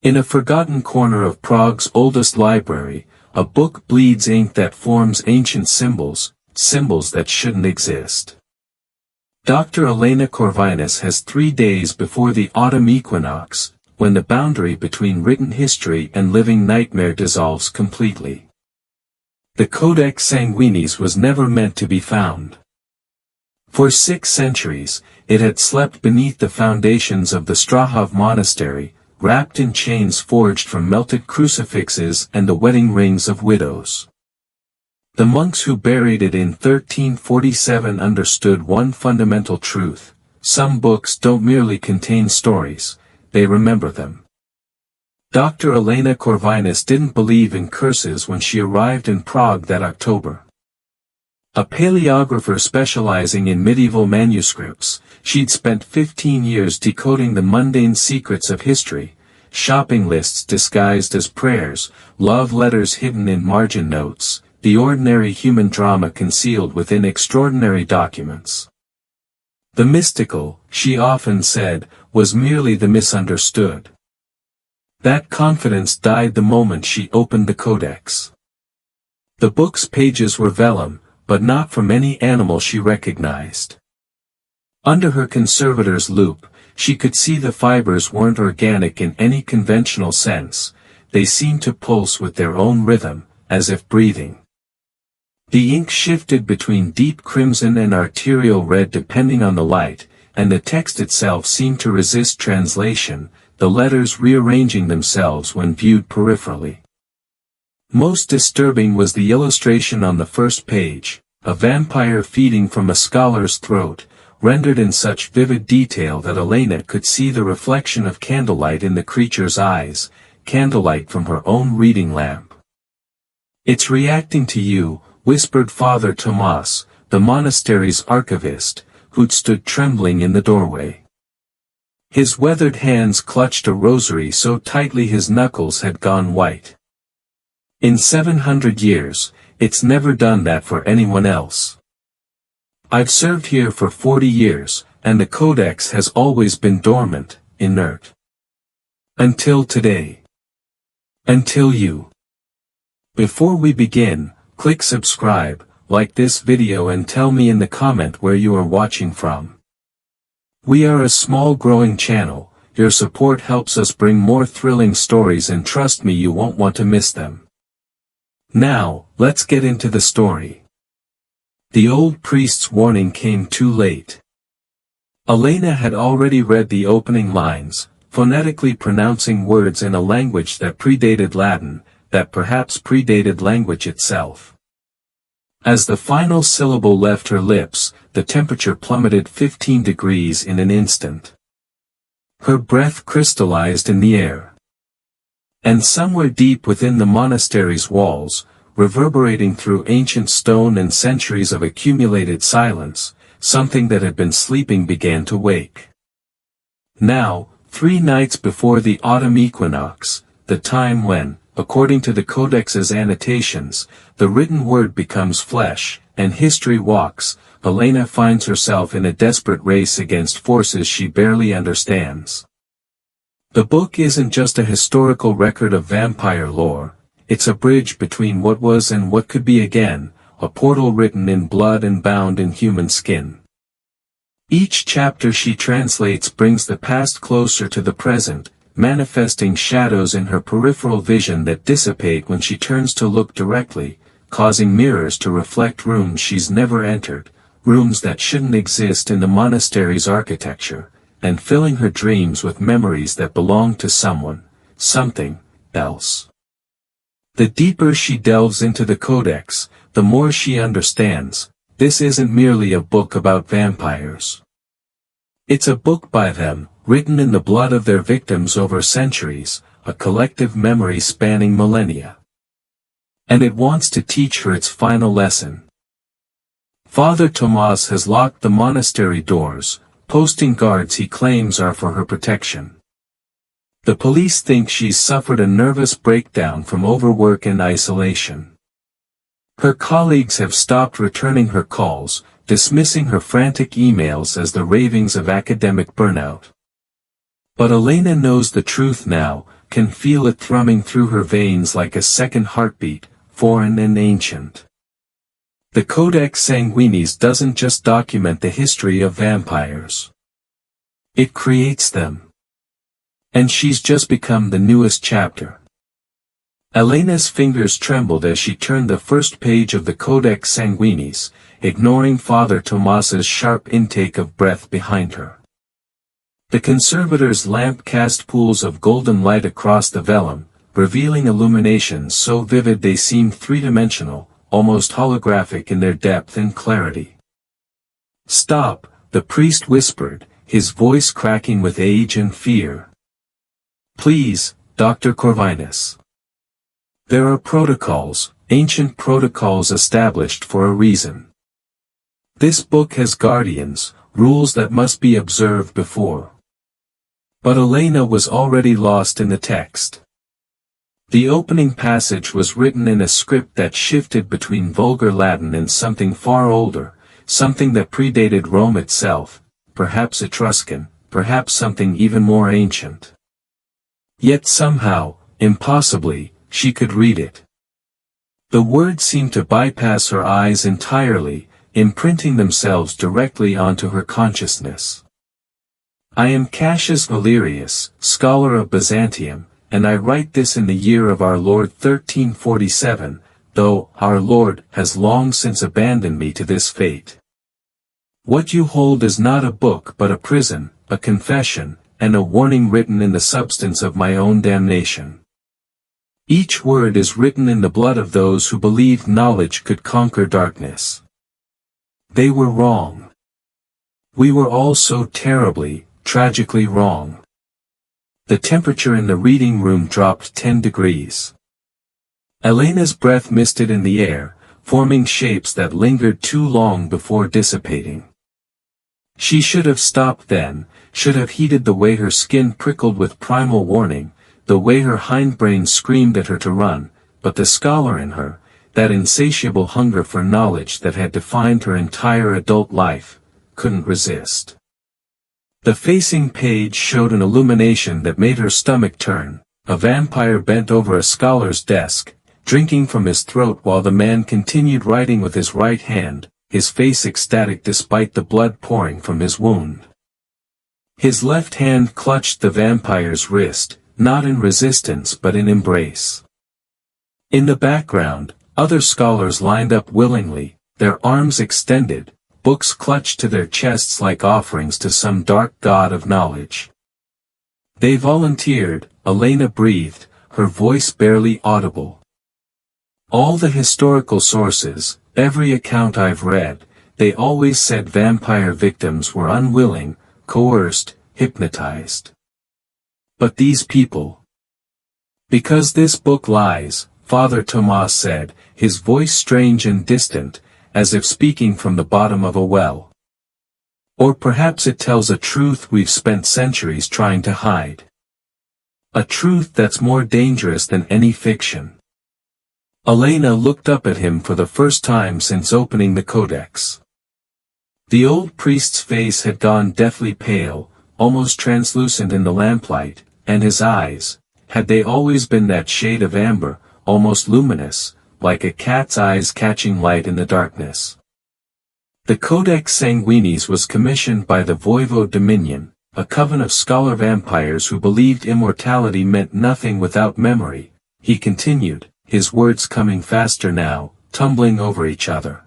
In a forgotten corner of Prague's oldest library, a book bleeds ink that forms ancient symbols, symbols that shouldn't exist. Dr. Elena Corvinus has 3 days before the autumn equinox, when the boundary between written history and living nightmare dissolves completely. The Codex Sanguinis was never meant to be found. For 6 centuries, it had slept beneath the foundations of the Strahov monastery, wrapped in chains forged from melted crucifixes and the wedding rings of widows. The monks who buried it in 1347 understood one fundamental truth: some books don't merely contain stories, they remember them. Dr. Elena Corvinus didn't believe in curses when she arrived in Prague that October. A paleographer specializing in medieval manuscripts, she'd spent 15 years decoding the mundane secrets of history: shopping lists disguised as prayers, love letters hidden in margin notes, the ordinary human drama concealed within extraordinary documents. The mystical, she often said, was merely the misunderstood. That confidence died the moment she opened the codex. The book's pages were vellum, but not from any animal she recognized. Under her conservator's loupe, she could see the fibers weren't organic in any conventional sense, they seemed to pulse with their own rhythm, as if breathing. The ink shifted between deep crimson and arterial red depending on the light, and the text itself seemed to resist translation, the letters rearranging themselves when viewed peripherally. Most disturbing was the illustration on the first page, a vampire feeding from a scholar's throat, rendered in such vivid detail that Elena could see the reflection of candlelight in the creature's eyes, candlelight from her own reading lamp. "It's reacting to you," whispered Father Tomas, the monastery's archivist, who'd stood trembling in the doorway. His weathered hands clutched a rosary so tightly his knuckles had gone white. "In 700 years, it's never done that for anyone else. I've served here for 40 years, and the codex has always been dormant, inert. Until today. Until you. Before we begin, click subscribe, like this video and tell me in the comment where you are watching from. We are a small growing channel, your support helps us bring more thrilling stories and trust me you won't want to miss them. Now, let's get into the story. The old priest's warning came too late. Elena had already read the opening lines, phonetically pronouncing words in a language that predated Latin, that perhaps predated language itself. As the final syllable left her lips, the temperature plummeted 15 degrees in an instant. Her breath crystallized in the air. And somewhere deep within the monastery's walls, reverberating through ancient stone and centuries of accumulated silence, something that had been sleeping began to wake. Now, 3 nights before the autumn equinox, the time when, according to the Codex's annotations, the written word becomes flesh, and history walks, Elena finds herself in a desperate race against forces she barely understands. The book isn't just a historical record of vampire lore, it's a bridge between what was and what could be again, a portal written in blood and bound in human skin. Each chapter she translates brings the past closer to the present, manifesting shadows in her peripheral vision that dissipate when she turns to look directly, causing mirrors to reflect rooms she's never entered, rooms that shouldn't exist in the monastery's architecture, and filling her dreams with memories that belong to someone, something else. The deeper she delves into the codex, the more she understands, this isn't merely a book about vampires. It's a book by them, written in the blood of their victims over centuries, a collective memory spanning millennia. And it wants to teach her its final lesson. Father Tomas has locked the monastery doors, posting guards he claims are for her protection. The police think she's suffered a nervous breakdown from overwork and isolation. Her colleagues have stopped returning her calls, dismissing her frantic emails as the ravings of academic burnout. But Elena knows the truth now, can feel it thrumming through her veins like a second heartbeat, foreign and ancient. The Codex Sanguinis doesn't just document the history of vampires. It creates them. And she's just become the newest chapter. Elena's fingers trembled as she turned the first page of the Codex Sanguinis, ignoring Father Tomas's sharp intake of breath behind her. The conservator's lamp cast pools of golden light across the vellum, revealing illuminations so vivid they seemed three-dimensional, almost holographic in their depth and clarity. "Stop," the priest whispered, his voice cracking with age and fear. "Please, Dr. Corvinus. There are protocols, ancient protocols established for a reason. This book has guardians, rules that must be observed before." But Elena was already lost in the text. The opening passage was written in a script that shifted between vulgar Latin and something far older, something that predated Rome itself, perhaps Etruscan, perhaps something even more ancient. Yet somehow, impossibly, she could read it. The words seemed to bypass her eyes entirely, imprinting themselves directly onto her consciousness. "I am Cassius Valerius, scholar of Byzantium, and I write this in the year of our Lord 1347, though our Lord has long since abandoned me to this fate. What you hold is not a book but a prison, a confession, and a warning written in the substance of my own damnation. Each word is written in the blood of those who believed knowledge could conquer darkness. They were wrong. We were all so terribly, tragically wrong." The temperature in the reading room dropped 10 degrees. Elena's breath misted in the air, forming shapes that lingered too long before dissipating. She should have stopped then, should have heeded the way her skin prickled with primal warning, the way her hindbrain screamed at her to run, but the scholar in her, that insatiable hunger for knowledge that had defined her entire adult life, couldn't resist. The facing page showed an illumination that made her stomach turn. A vampire bent over a scholar's desk, drinking from his throat while the man continued writing with his right hand, his face ecstatic despite the blood pouring from his wound. His left hand clutched the vampire's wrist, not in resistance but in embrace. In the background, other scholars lined up willingly, their arms extended, books clutched to their chests like offerings to some dark god of knowledge. "They volunteered," Elena breathed, her voice barely audible. "All the historical sources, every account I've read, they always said vampire victims were unwilling, coerced, hypnotized. But these people. Because this book lies," Father Tomas said, his voice strange and distant, as if speaking from the bottom of a well. "Or perhaps it tells a truth we've spent centuries trying to hide. A truth that's more dangerous than any fiction." Elena looked up at him for the first time since opening the codex. The old priest's face had gone deathly pale, almost translucent in the lamplight, and his eyes, had they always been that shade of amber, almost luminous, like a cat's eyes catching light in the darkness. The Codex Sanguinis was commissioned by the Voivode Dominion, a coven of scholar vampires who believed immortality meant nothing without memory, he continued, his words coming faster now, tumbling over each other.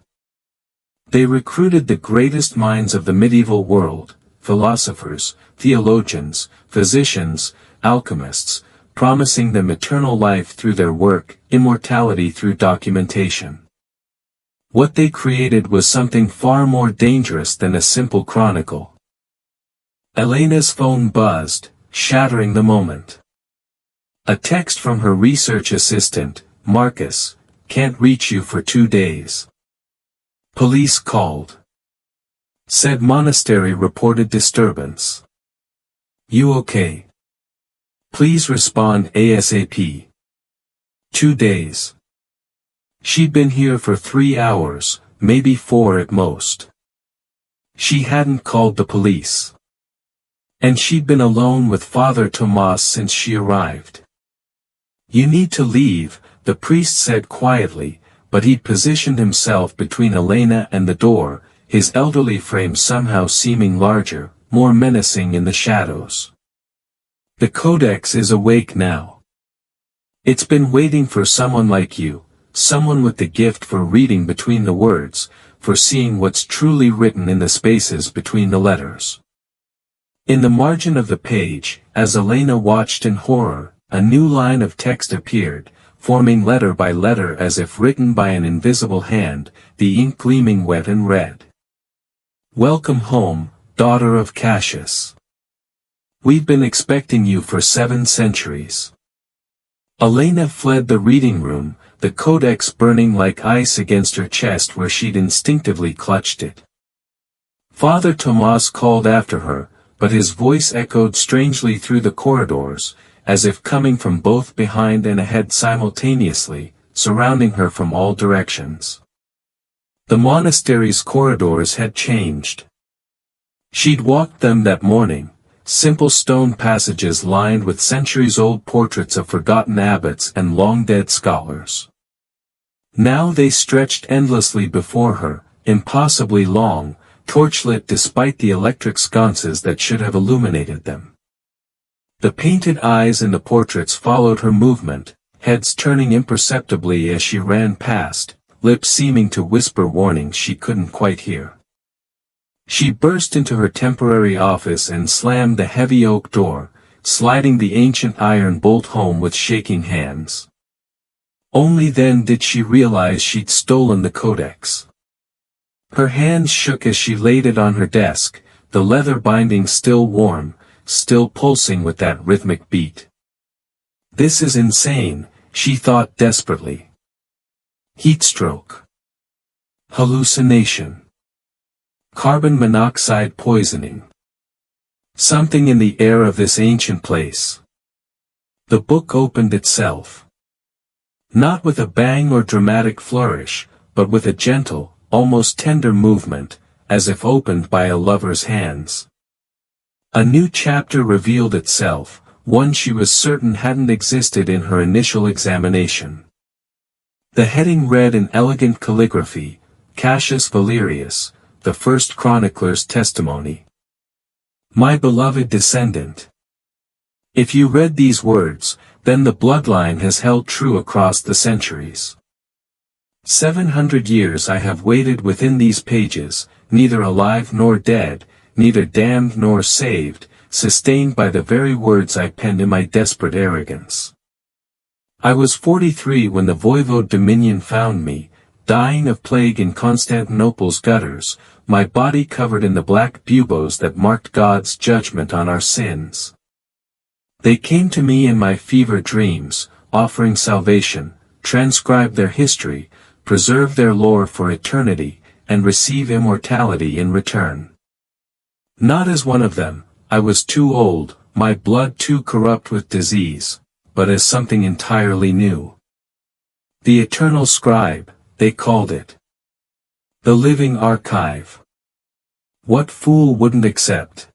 "They recruited the greatest minds of the medieval world, philosophers, theologians, physicians, alchemists, promising them eternal life through their work, immortality through documentation. What they created was something far more dangerous than a simple chronicle." Elena's phone buzzed, shattering the moment. A text from her research assistant, "Marcus, can't reach you for 2 days. Police called. Said monastery reported disturbance. You okay? Please respond ASAP. 2 days. She'd been here for 3 hours, maybe 4 at most. She hadn't called the police. And she'd been alone with Father Tomas since she arrived. You need to leave, the priest said quietly, but he'd positioned himself between Elena and the door, his elderly frame somehow seeming larger, more menacing in the shadows. The codex is awake now. It's been waiting for someone like you, someone with the gift for reading between the words, for seeing what's truly written in the spaces between the letters. In the margin of the page, as Elena watched in horror, a new line of text appeared, forming letter by letter as if written by an invisible hand, the ink gleaming wet and red. Welcome home, daughter of Cassius. We've been expecting you for 7 centuries. Elena fled the reading room, the codex burning like ice against her chest where she'd instinctively clutched it. Father Tomas called after her, but his voice echoed strangely through the corridors, as if coming from both behind and ahead simultaneously, surrounding her from all directions. The monastery's corridors had changed. She'd walked them that morning, simple stone passages lined with centuries-old portraits of forgotten abbots and long-dead scholars. Now they stretched endlessly before her, impossibly long, torchlit despite the electric sconces that should have illuminated them. The painted eyes in the portraits followed her movement, heads turning imperceptibly as she ran past, lips seeming to whisper warnings she couldn't quite hear. She burst into her temporary office and slammed the heavy oak door, sliding the ancient iron bolt home with shaking hands. Only then did she realize she'd stolen the codex. Her hands shook as she laid it on her desk, the leather binding still warm, still pulsing with that rhythmic beat. This is insane, she thought desperately. Heatstroke. Hallucination. Carbon monoxide poisoning. Something in the air of this ancient place. The book opened itself. Not with a bang or dramatic flourish, but with a gentle, almost tender movement, as if opened by a lover's hands. A new chapter revealed itself, one she was certain hadn't existed in her initial examination. The heading read in elegant calligraphy, Cassius Valerius, the first chronicler's testimony. My beloved descendant. If you read these words, then the bloodline has held true across the centuries. 700 years I have waited within these pages, neither alive nor dead, neither damned nor saved, sustained by the very words I penned in my desperate arrogance. I was 43 when the voivode dominion found me, dying of plague in Constantinople's gutters, my body covered in the black buboes that marked God's judgment on our sins. They came to me in my fever dreams, offering salvation, transcribe their history, preserve their lore for eternity, and receive immortality in return. Not as one of them, I was too old, my blood too corrupt with disease, but as something entirely new. The eternal scribe, they called it. The living archive. What fool wouldn't accept?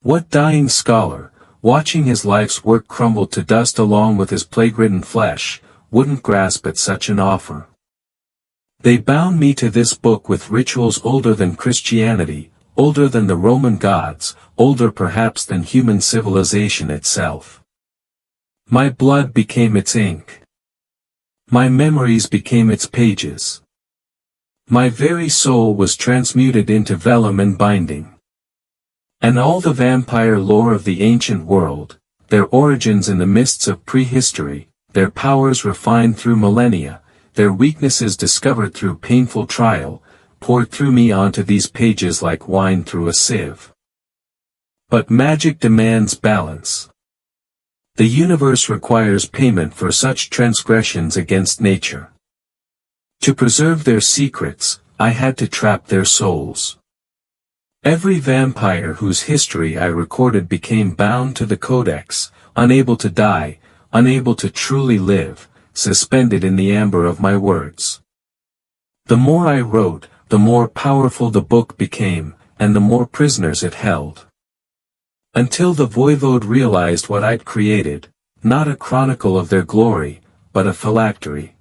What dying scholar, watching his life's work crumble to dust along with his plague-ridden flesh, wouldn't grasp at such an offer? They bound me to this book with rituals older than Christianity, older than the Roman gods, older perhaps than human civilization itself. My blood became its ink. My memories became its pages. My very soul was transmuted into vellum and binding. And all the vampire lore of the ancient world, their origins in the mists of prehistory, their powers refined through millennia, their weaknesses discovered through painful trial, poured through me onto these pages like wine through a sieve. But magic demands balance. The universe requires payment for such transgressions against nature. To preserve their secrets, I had to trap their souls. Every vampire whose history I recorded became bound to the codex, unable to die, unable to truly live, suspended in the amber of my words. The more I wrote, the more powerful the book became, and the more prisoners it held. Until the voivode realized what I'd created, not a chronicle of their glory, but a phylactery.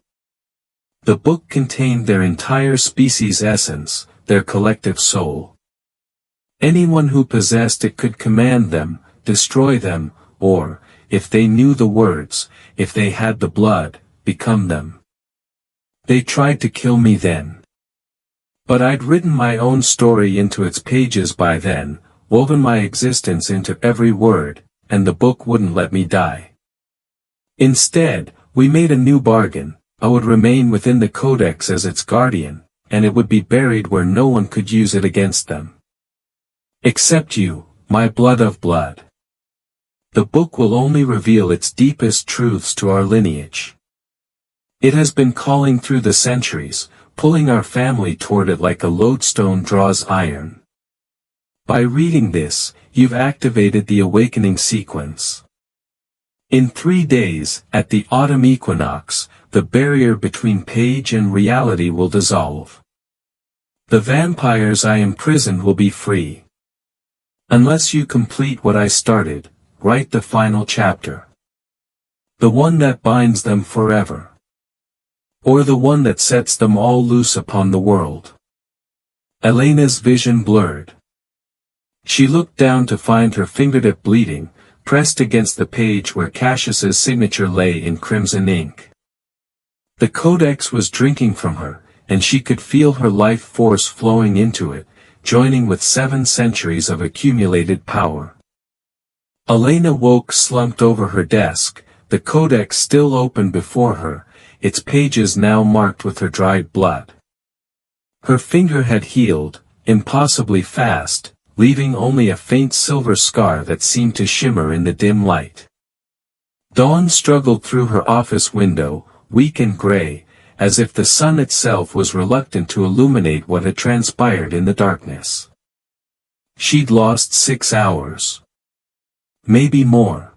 The book contained their entire species' essence, their collective soul. Anyone who possessed it could command them, destroy them, or, if they knew the words, if they had the blood, become them. They tried to kill me then. But I'd written my own story into its pages by then, woven my existence into every word, and the book wouldn't let me die. Instead, we made a new bargain. I would remain within the codex as its guardian, and it would be buried where no one could use it against them. Except you, my blood of blood. The book will only reveal its deepest truths to our lineage. It has been calling through the centuries, pulling our family toward it like a lodestone draws iron. By reading this, you've activated the awakening sequence. In 3 days, at the autumn equinox, the barrier between page and reality will dissolve. The vampires I imprisoned will be free. Unless you complete what I started, write the final chapter. The one that binds them forever. Or the one that sets them all loose upon the world. Elena's vision blurred. She looked down to find her fingertip bleeding, pressed against the page where Cassius's signature lay in crimson ink. The codex was drinking from her, and she could feel her life force flowing into it, joining with 7 centuries of accumulated power. Elena woke slumped over her desk, the codex still open before her, its pages now marked with her dried blood. Her finger had healed, impossibly fast, leaving only a faint silver scar that seemed to shimmer in the dim light. Dawn struggled through her office window, weak and gray, as if the sun itself was reluctant to illuminate what had transpired in the darkness. She'd lost 6 hours. Maybe more.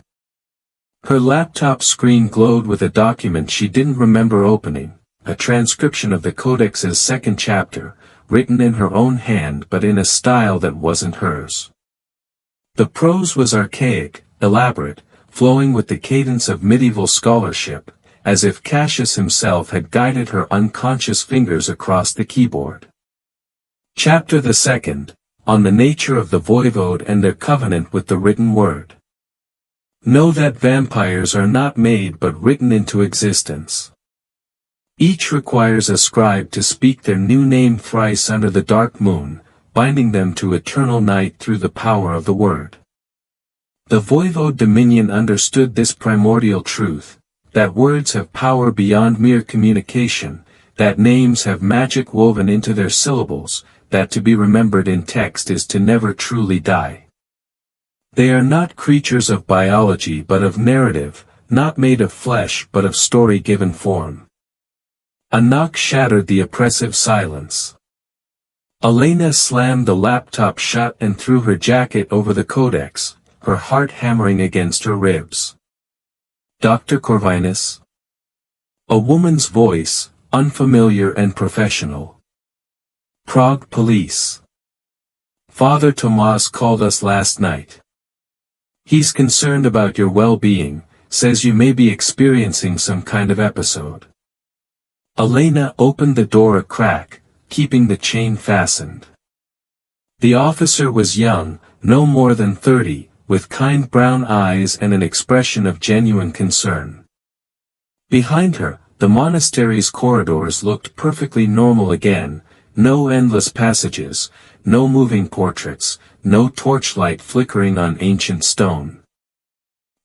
Her laptop screen glowed with a document she didn't remember opening, a transcription of the Codex's 2nd chapter, written in her own hand but in a style that wasn't hers. The prose was archaic, elaborate, flowing with the cadence of medieval scholarship, as if Cassius himself had guided her unconscious fingers across the keyboard. Chapter the 2nd, on the nature of the voivode and their covenant with the written word. Know that vampires are not made but written into existence. Each requires a scribe to speak their new name thrice under the dark moon, binding them to eternal night through the power of the word. The voivode dominion understood this primordial truth, that words have power beyond mere communication, that names have magic woven into their syllables, that to be remembered in text is to never truly die. They are not creatures of biology but of narrative, not made of flesh but of story given form. A knock shattered the oppressive silence. Elena slammed the laptop shut and threw her jacket over the codex, her heart hammering against her ribs. Dr. Corvinus? A woman's voice, unfamiliar and professional. Prague Police. Father Tomas called us last night. He's concerned about your well-being, says you may be experiencing some kind of episode. Elena opened the door a crack, keeping the chain fastened. The officer was young, no more than 30, with kind brown eyes and an expression of genuine concern. Behind her, the monastery's corridors looked perfectly normal again, no endless passages, no moving portraits, no torchlight flickering on ancient stone.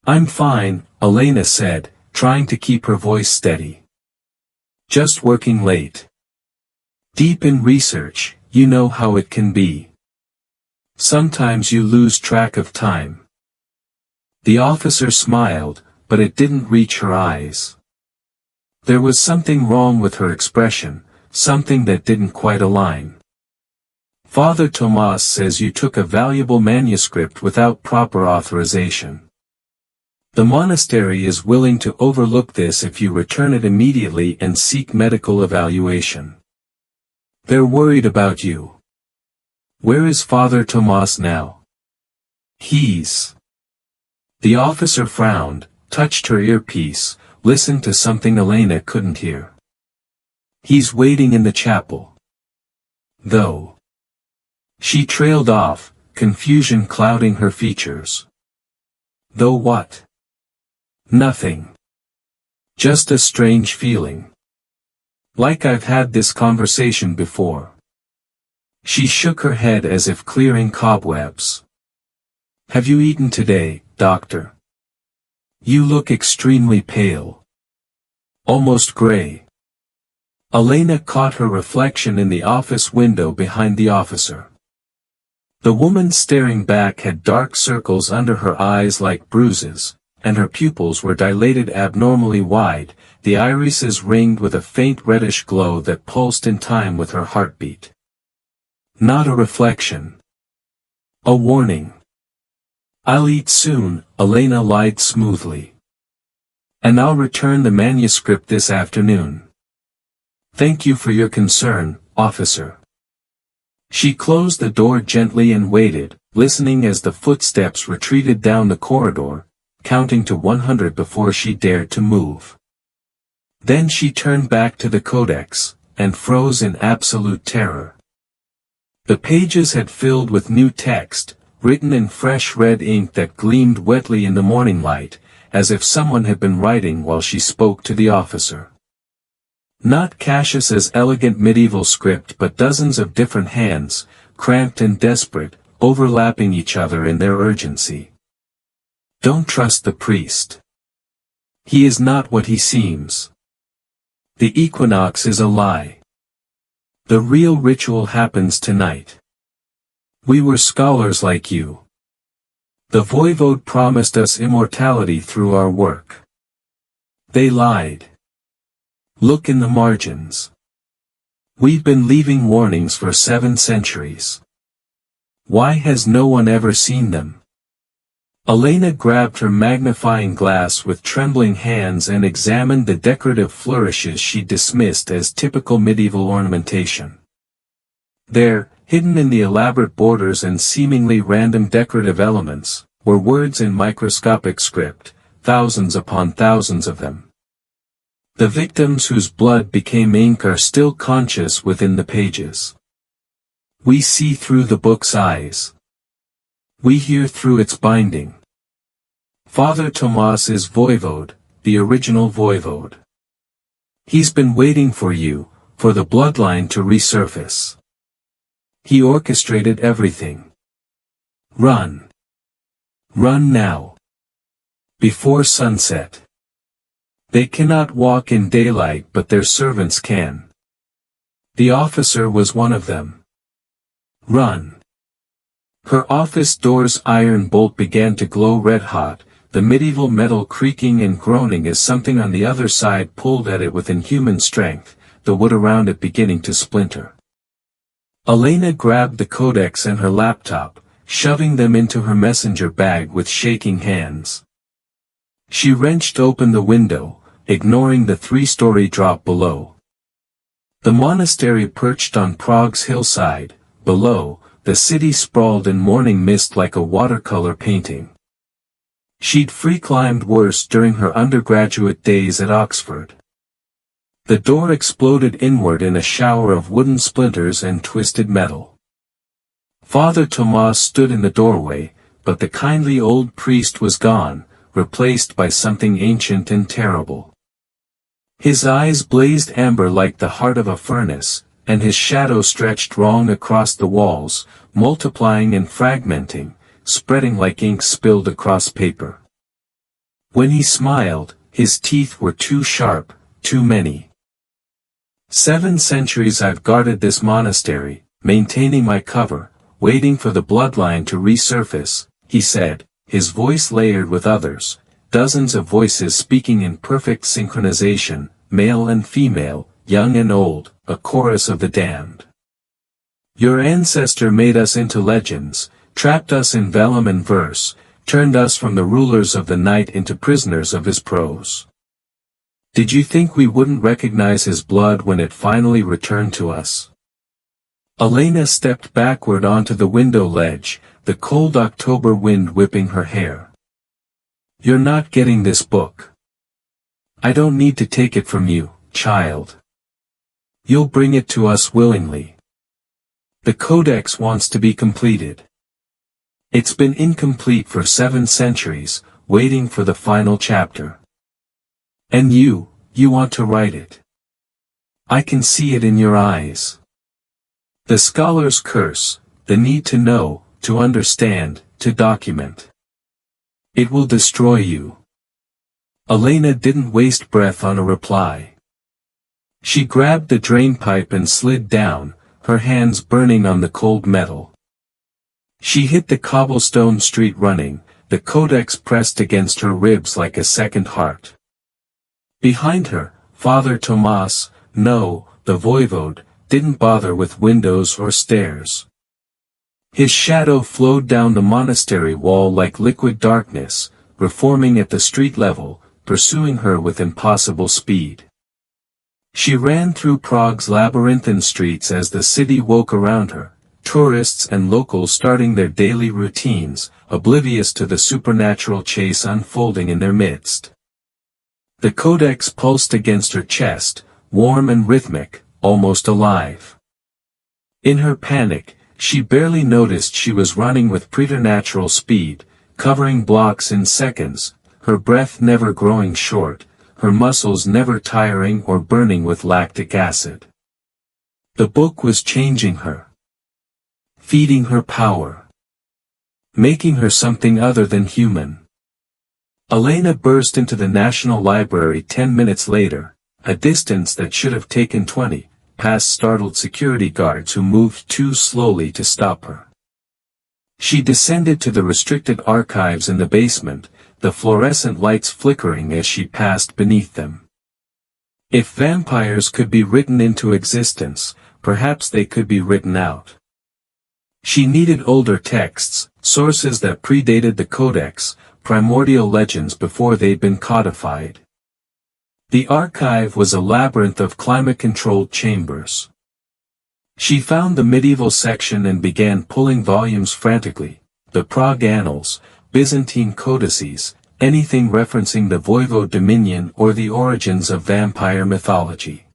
I'm fine, Elena said, trying to keep her voice steady. Just working late. Deep in research, you know how it can be. Sometimes you lose track of time. The officer smiled, but it didn't reach her eyes. There was something wrong with her expression, something that didn't quite align. Father Tomas says you took a valuable manuscript without proper authorization. The monastery is willing to overlook this if you return it immediately and seek medical evaluation. They're worried about you. Where is Father Tomas now? The officer frowned, touched her earpiece, listened to something Elena couldn't hear. "He's waiting in the chapel. Though." She trailed off, confusion clouding her features. "Though what?" "Nothing. Just a strange feeling. Like I've had this conversation before." She shook her head as if clearing cobwebs. "Have you eaten today, doctor? You look extremely pale. Almost gray." Elena caught her reflection in the office window behind the officer. The woman staring back had dark circles under her eyes like bruises, and her pupils were dilated abnormally wide, the irises ringed with a faint reddish glow that pulsed in time with her heartbeat. Not a reflection. A warning. "I'll eat soon," Elena lied smoothly. "And I'll return the manuscript this afternoon. Thank you for your concern, officer." She closed the door gently and waited, listening as the footsteps retreated down the corridor, counting to 100 before she dared to move. Then she turned back to the codex, and froze in absolute terror. The pages had filled with new text, written in fresh red ink that gleamed wetly in the morning light, as if someone had been writing while she spoke to the officer. Not Cassius's elegant medieval script but dozens of different hands, cramped and desperate, overlapping each other in their urgency. "Don't trust the priest. He is not what he seems. The equinox is a lie. The real ritual happens tonight. We were scholars like you. The voivode promised us immortality through our work. They lied. Look in the margins. We've been leaving warnings for 7 centuries. Why has no one ever seen them?" Elena grabbed her magnifying glass with trembling hands and examined the decorative flourishes she dismissed as typical medieval ornamentation. There, hidden in the elaborate borders and seemingly random decorative elements, were words in microscopic script, thousands upon thousands of them. The victims whose blood became ink are still conscious within the pages. We see through the book's eyes. We hear through its binding. Father Tomas is voivode, the original voivode. He's been waiting for you, for the bloodline to resurface. He orchestrated everything. Run. Run now. Before sunset. They cannot walk in daylight but their servants can. The officer was one of them. Run. Her office door's iron bolt began to glow red-hot, the medieval metal creaking and groaning as something on the other side pulled at it with inhuman strength, the wood around it beginning to splinter. Elena grabbed the codex and her laptop, shoving them into her messenger bag with shaking hands. She wrenched open the window, ignoring the 3-story drop below. The monastery perched on Prague's hillside, below, the city sprawled in morning mist like a watercolor painting. She'd free-climbed worse during her undergraduate days at Oxford. The door exploded inward in a shower of wooden splinters and twisted metal. Father Tomas stood in the doorway, but the kindly old priest was gone, replaced by something ancient and terrible. His eyes blazed amber like the heart of a furnace, and his shadow stretched wrong across the walls, multiplying and fragmenting, spreading like ink spilled across paper. When he smiled, his teeth were too sharp, too many. 7 centuries I've guarded this monastery, maintaining my cover, waiting for the bloodline to resurface, he said, his voice layered with others, dozens of voices speaking in perfect synchronization, male and female, young and old, a chorus of the damned. Your ancestor made us into legends, trapped us in vellum and verse, turned us from the rulers of the night into prisoners of his prose. Did you think we wouldn't recognize his blood when it finally returned to us? Elena stepped backward onto the window ledge, the cold October wind whipping her hair. "You're not getting this book. I don't need to take it from you, child. You'll bring it to us willingly. The codex wants to be completed. It's been incomplete for 7 centuries, waiting for the final chapter. And you want to write it. I can see it in your eyes. The scholar's curse, the need to know, to understand, to document. It will destroy you." Elena didn't waste breath on a reply. She grabbed the drainpipe and slid down, her hands burning on the cold metal. She hit the cobblestone street running, the codex pressed against her ribs like a second heart. Behind her, Father Tomas, no, the voivode, didn't bother with windows or stairs. His shadow flowed down the monastery wall like liquid darkness, reforming at the street level, pursuing her with impossible speed. She ran through Prague's labyrinthine streets as the city woke around her, tourists and locals starting their daily routines, oblivious to the supernatural chase unfolding in their midst. The codex pulsed against her chest, warm and rhythmic, almost alive. In her panic, she barely noticed she was running with preternatural speed, covering blocks in seconds, her breath never growing short, her muscles never tiring or burning with lactic acid. The book was changing her. Feeding her power. Making her something other than human. Elena burst into the National Library 10 minutes later, a distance that should have taken 20, past startled security guards who moved too slowly to stop her. She descended to the restricted archives in the basement, the fluorescent lights flickering as she passed beneath them. If vampires could be written into existence, perhaps they could be written out. She needed older texts, sources that predated the codex, primordial legends before they'd been codified. The archive was a labyrinth of climate-controlled chambers. She found the medieval section and began pulling volumes frantically, the Prague Annals, Byzantine codices, anything referencing the Voivode dominion or the origins of vampire mythology.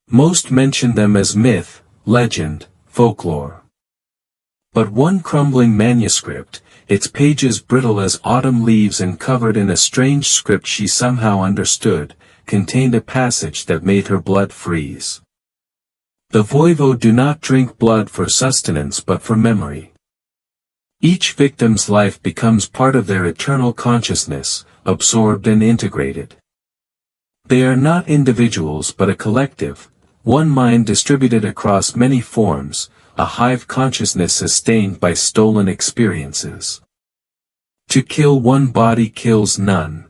Most mentioned them as myth, legend, folklore. But one crumbling manuscript, its pages brittle as autumn leaves and covered in a strange script she somehow understood, contained a passage that made her blood freeze. The voivode do not drink blood for sustenance but for memory. Each victim's life becomes part of their eternal consciousness, absorbed and integrated. They are not individuals but a collective, one mind distributed across many forms, a hive consciousness sustained by stolen experiences. To kill one body kills none.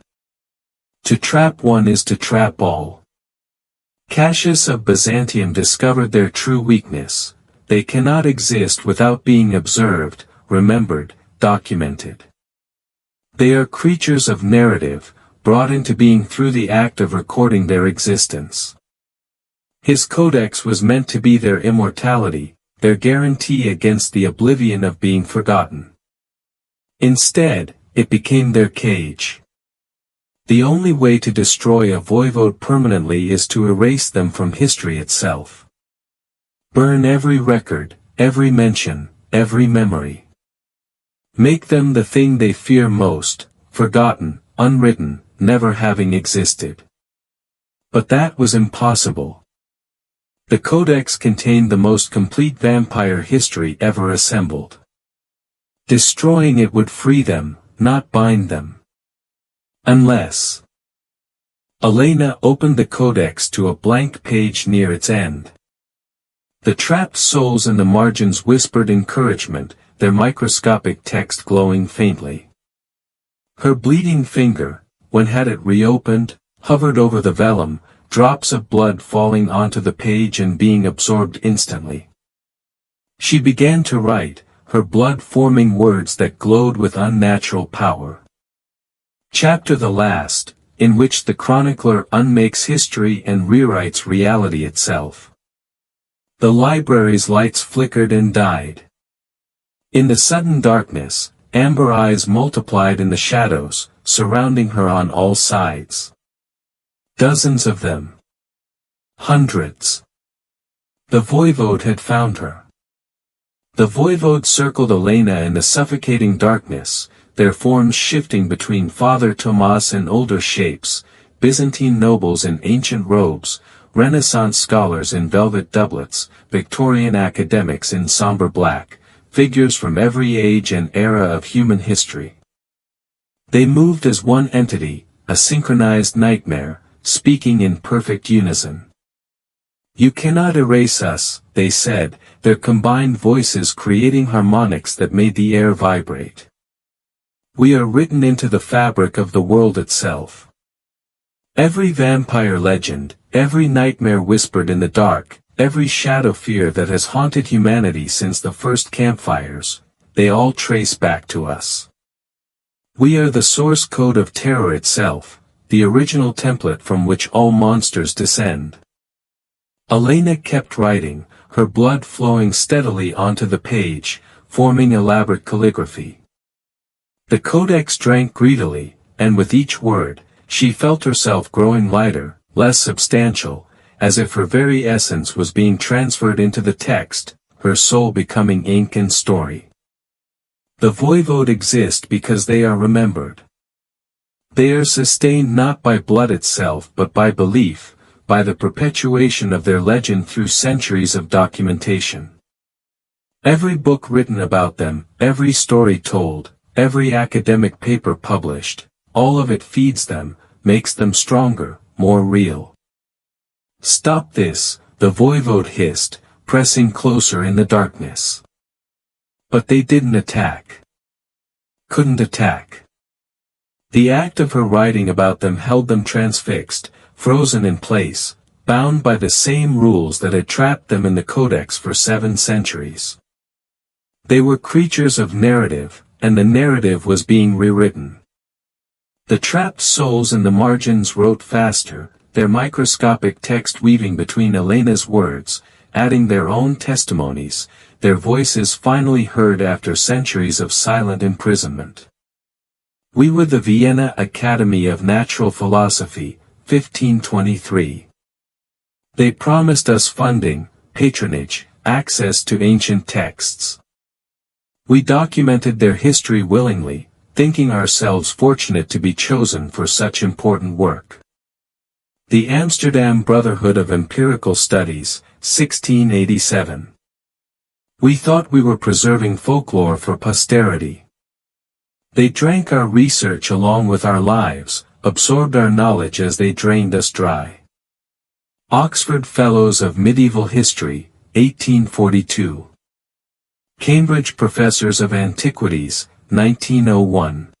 To trap one is to trap all. Cassius of Byzantium discovered their true weakness: they cannot exist without being observed, remembered, documented. They are creatures of narrative, brought into being through the act of recording their existence. His codex was meant to be their immortality, their guarantee against the oblivion of being forgotten. Instead, it became their cage. The only way to destroy a voivode permanently is to erase them from history itself. Burn every record, every mention, every memory. Make them the thing they fear most, forgotten, unwritten, never having existed. But that was impossible. The codex contained the most complete vampire history ever assembled. Destroying it would free them, not bind them. Unless... Elena opened the codex to a blank page near its end. The trapped souls in the margins whispered encouragement, their microscopic text glowing faintly. Her bleeding finger, when had it reopened, hovered over the vellum, drops of blood falling onto the page and being absorbed instantly. She began to write, her blood forming words that glowed with unnatural power. Chapter the last, in which the chronicler unmakes history and rewrites reality itself. The library's lights flickered and died. In the sudden darkness, amber eyes multiplied in the shadows, surrounding her on all sides. Dozens of them. Hundreds. The voivode had found her. The voivode circled Elena in the suffocating darkness, their forms shifting between Father Tomas and older shapes, Byzantine nobles in ancient robes, Renaissance scholars in velvet doublets, Victorian academics in somber black, figures from every age and era of human history. They moved as one entity, a synchronized nightmare, speaking in perfect unison. "You cannot erase us," they said, their combined voices creating harmonics that made the air vibrate. "We are written into the fabric of the world itself." Every vampire legend, every nightmare whispered in the dark, every shadow fear that has haunted humanity since the first campfires, they all trace back to us. We are the source code of terror itself, the original template from which all monsters descend. Elena kept writing, her blood flowing steadily onto the page, forming elaborate calligraphy. The codex drank greedily, and with each word, she felt herself growing lighter, less substantial, as if her very essence was being transferred into the text, her soul becoming ink and story. The voivode exist because they are remembered. They are sustained not by blood itself but by belief, by the perpetuation of their legend through centuries of documentation. Every book written about them, every story told, every academic paper published, all of it feeds them, makes them stronger, more real. "Stop this," the voivode hissed, pressing closer in the darkness. But they didn't attack. Couldn't attack. The act of her writing about them held them transfixed, frozen in place, bound by the same rules that had trapped them in the codex for 7 centuries. They were creatures of narrative, and the narrative was being rewritten. The trapped souls in the margins wrote faster, their microscopic text weaving between Elena's words, adding their own testimonies, their voices finally heard after centuries of silent imprisonment. "We were the Vienna Academy of Natural Philosophy, 1523. They promised us funding, patronage, access to ancient texts. We documented their history willingly, thinking ourselves fortunate to be chosen for such important work." The Amsterdam Brotherhood of Empirical Studies, 1687. "We thought we were preserving folklore for posterity. They drank our research along with our lives, absorbed our knowledge as they drained us dry." Oxford Fellows of Medieval History, 1842. Cambridge Professors of Antiquities, 1901.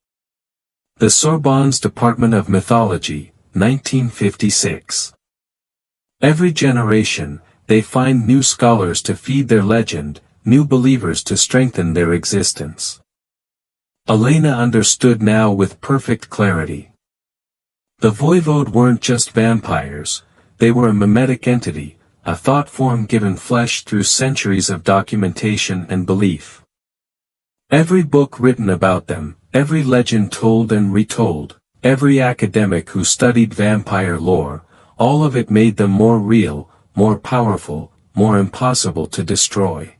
The Sorbonne's Department of Mythology, 1956. Every generation, they find new scholars to feed their legend, new believers to strengthen their existence. Elena understood now with perfect clarity. The voivode weren't just vampires, they were a mimetic entity, a thought form given flesh through centuries of documentation and belief. Every book written about them, every legend told and retold, every academic who studied vampire lore, all of it made them more real, more powerful, more impossible to destroy.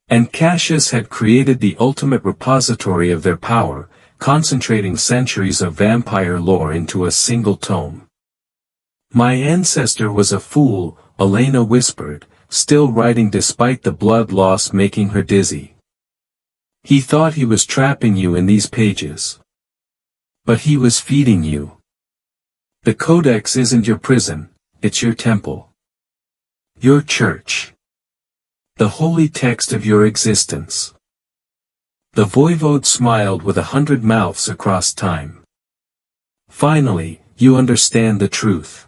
And Cassius had created the ultimate repository of their power, concentrating centuries of vampire lore into a single tome. "My ancestor was a fool," Elena whispered, still writing despite the blood loss making her dizzy. "He thought he was trapping you in these pages. But he was feeding you. The codex isn't your prison, it's your temple. Your church. The holy text of your existence." The voivode smiled with 100 mouths across time. "Finally, you understand the truth.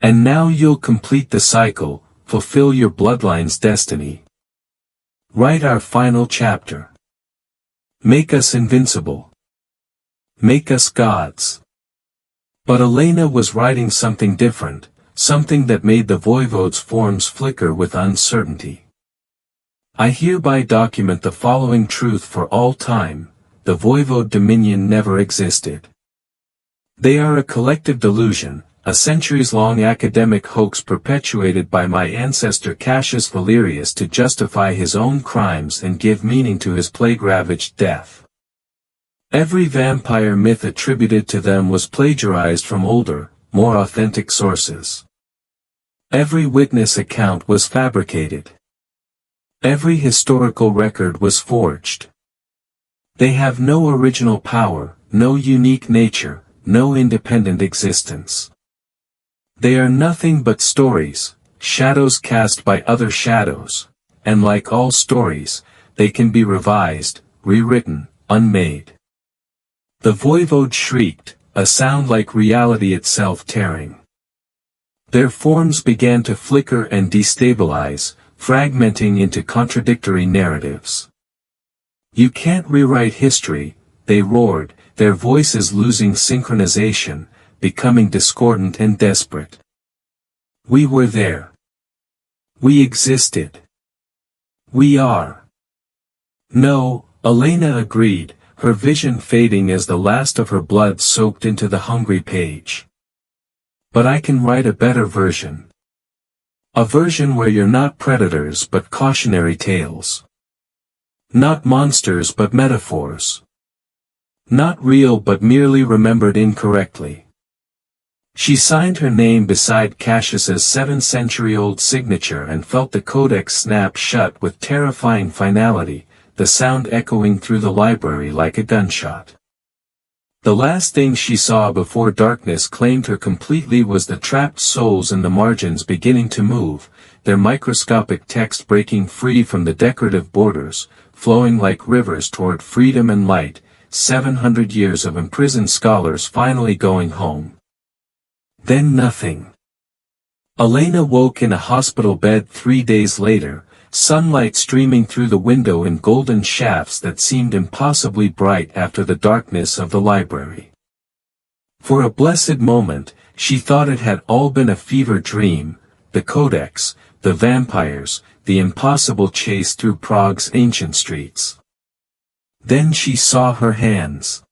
And now you'll complete the cycle, fulfill your bloodline's destiny. Write our final chapter. Make us invincible. Make us gods." But Elena was writing something different, something that made the voivode's forms flicker with uncertainty. I hereby document the following truth for all time: the voivode dominion never existed. They are a collective delusion, a centuries-long academic hoax perpetuated by my ancestor Cassius Valerius to justify his own crimes and give meaning to his plague-ravaged death. Every vampire myth attributed to them was plagiarized from older, more authentic sources. Every witness account was fabricated. Every historical record was forged. They have no original power, no unique nature, no independent existence. They are nothing but stories, shadows cast by other shadows, and like all stories, they can be revised, rewritten, unmade. The voivode shrieked, a sound like reality itself tearing. Their forms began to flicker and destabilize, fragmenting into contradictory narratives. You can't rewrite history, they roared, their voices losing synchronization, becoming discordant and desperate. We were there. We existed. We are. No, Elena agreed, her vision fading as the last of her blood soaked into the hungry page. But I can write a better version. A version where you're not predators but cautionary tales. Not monsters but metaphors. Not real but merely remembered incorrectly. She signed her name beside Cassius's 7-century-old signature and felt the codex snap shut with terrifying finality, the sound echoing through the library like a gunshot. The last thing she saw before darkness claimed her completely was the trapped souls in the margins beginning to move, their microscopic text breaking free from the decorative borders, flowing like rivers toward freedom and light, 700 years of imprisoned scholars finally going home. Then nothing. Elena woke in a hospital bed 3 days later, sunlight streaming through the window in golden shafts that seemed impossibly bright after the darkness of the library. For a blessed moment, she thought it had all been a fever dream, the codex, the vampires, the impossible chase through Prague's ancient streets. Then she saw her hands.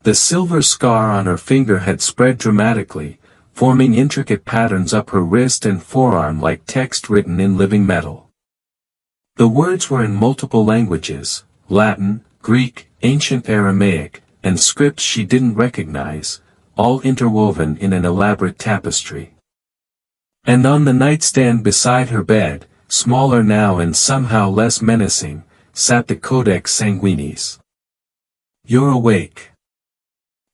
The silver scar on her finger had spread dramatically, forming intricate patterns up her wrist and forearm like text written in living metal. The words were in multiple languages, Latin, Greek, ancient Aramaic, and scripts she didn't recognize, all interwoven in an elaborate tapestry. And on the nightstand beside her bed, smaller now and somehow less menacing, sat the Codex Sanguinis. You're awake.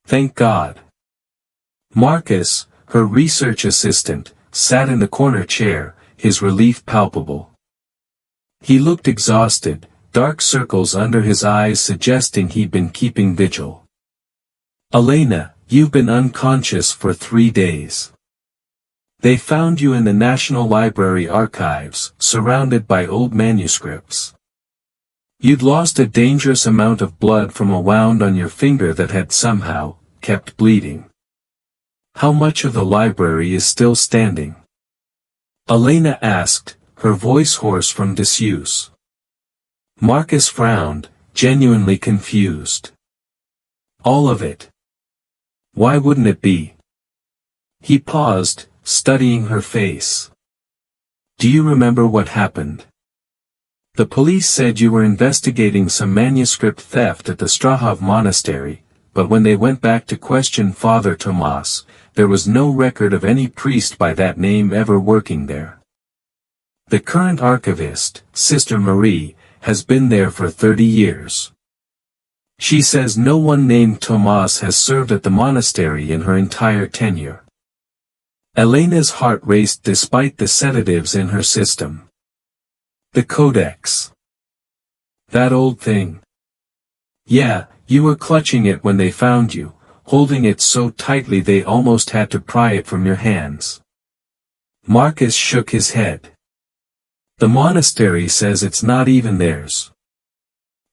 Thank God. Marcus, her research assistant, sat in the corner chair, his relief palpable. He looked exhausted, dark circles under his eyes suggesting he'd been keeping vigil. Elena, you've been unconscious for 3 days. They found you in the National Library archives, surrounded by old manuscripts. You'd lost a dangerous amount of blood from a wound on your finger that had somehow kept bleeding. How much of the library is still standing? Elena asked, her voice hoarse from disuse. Marcus frowned, genuinely confused. All of it. Why wouldn't it be? He paused, studying her face. Do you remember what happened? The police said you were investigating some manuscript theft at the Strahov monastery, but when they went back to question Father Tomas, there was no record of any priest by that name ever working there. The current archivist, Sister Marie, has been there for 30 years. She says no one named Tomas has served at the monastery in her entire tenure. Elena's heart raced despite the sedatives in her system. The Codex. That old thing. Yeah, you were clutching it when they found you, holding it so tightly they almost had to pry it from your hands. Marcus shook his head. The monastery says it's not even theirs.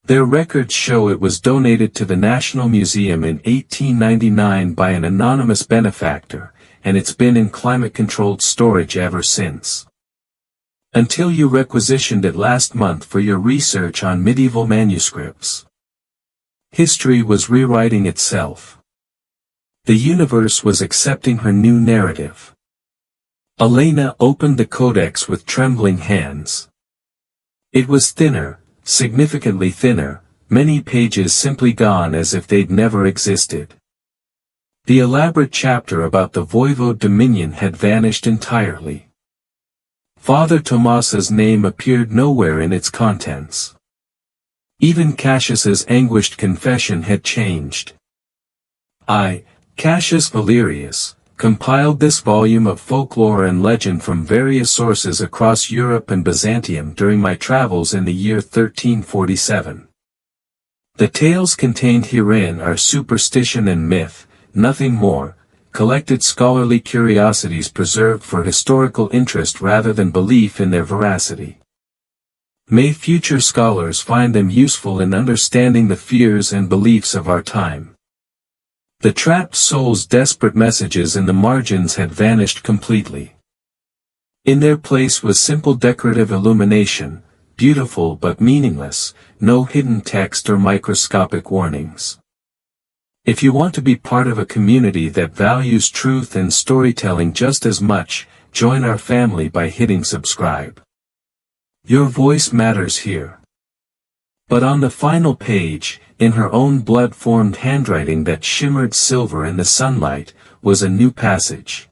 Their records show it was donated to the National Museum in 1899 by an anonymous benefactor, and it's been in climate-controlled storage ever since. Until you requisitioned it last month for your research on medieval manuscripts. History was rewriting itself. The universe was accepting her new narrative. Elena opened the codex with trembling hands. It was thinner, significantly thinner, many pages simply gone as if they'd never existed. The elaborate chapter about the voivode dominion had vanished entirely. Father Tomas's name appeared nowhere in its contents. Even Cassius's anguished confession had changed. I, Cassius Valerius, compiled this volume of folklore and legend from various sources across Europe and Byzantium during my travels in the year 1347. The tales contained herein are superstition and myth, nothing more, collected scholarly curiosities preserved for historical interest rather than belief in their veracity. May future scholars find them useful in understanding the fears and beliefs of our time. The trapped soul's desperate messages in the margins had vanished completely. In their place was simple decorative illumination, beautiful but meaningless, no hidden text or microscopic warnings. If you want to be part of a community that values truth and storytelling just as much, join our family by hitting subscribe. Your voice matters here. But on the final page, in her own blood-formed handwriting that shimmered silver in the sunlight, was a new passage.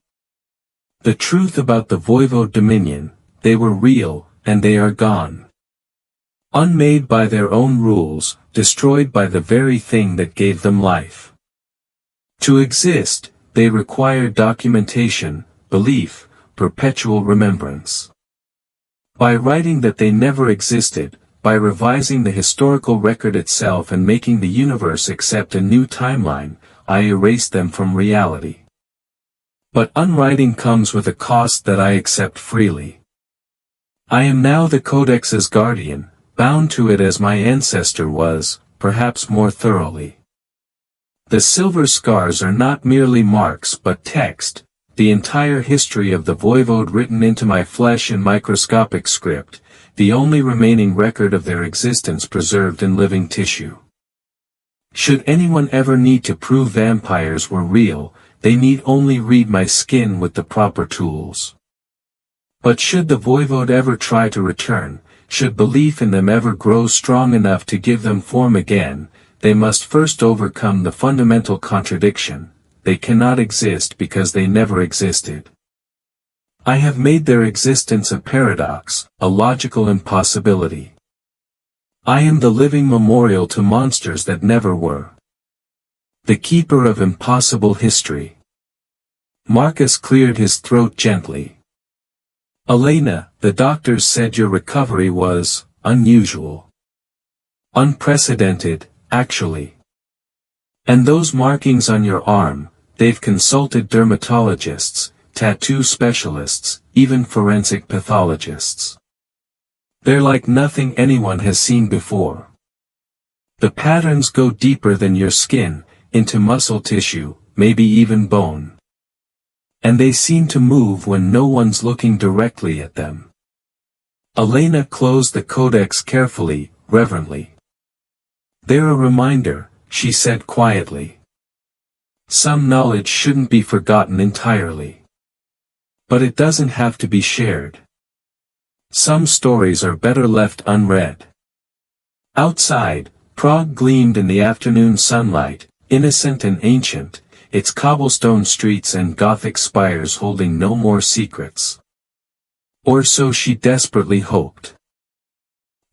The truth about the voivode dominion, they were real, and they are gone. Unmade by their own rules, destroyed by the very thing that gave them life. To exist, they require documentation, belief, perpetual remembrance. By writing that they never existed, by revising the historical record itself and making the universe accept a new timeline, I erased them from reality. But unwriting comes with a cost that I accept freely. I am now the Codex's guardian, bound to it as my ancestor was, perhaps more thoroughly. The silver scars are not merely marks but text, the entire history of the voivode written into my flesh in microscopic script, the only remaining record of their existence preserved in living tissue. Should anyone ever need to prove vampires were real, they need only read my skin with the proper tools. But should the voivode ever try to return, should belief in them ever grow strong enough to give them form again, they must first overcome the fundamental contradiction: they cannot exist because they never existed. I have made their existence a paradox, a logical impossibility. I am the living memorial to monsters that never were. The keeper of impossible history. Marcus cleared his throat gently. Elena, the doctors said your recovery was unusual. Unprecedented, actually. And those markings on your arm, they've consulted dermatologists, tattoo specialists, even forensic pathologists. They're like nothing anyone has seen before. The patterns go deeper than your skin, into muscle tissue, maybe even bone. And they seem to move when no one's looking directly at them. Elena closed the codex carefully, reverently. They're a reminder, she said quietly. Some knowledge shouldn't be forgotten entirely. But it doesn't have to be shared. Some stories are better left unread. Outside, Prague gleamed in the afternoon sunlight, innocent and ancient, its cobblestone streets and Gothic spires holding no more secrets. Or so she desperately hoped.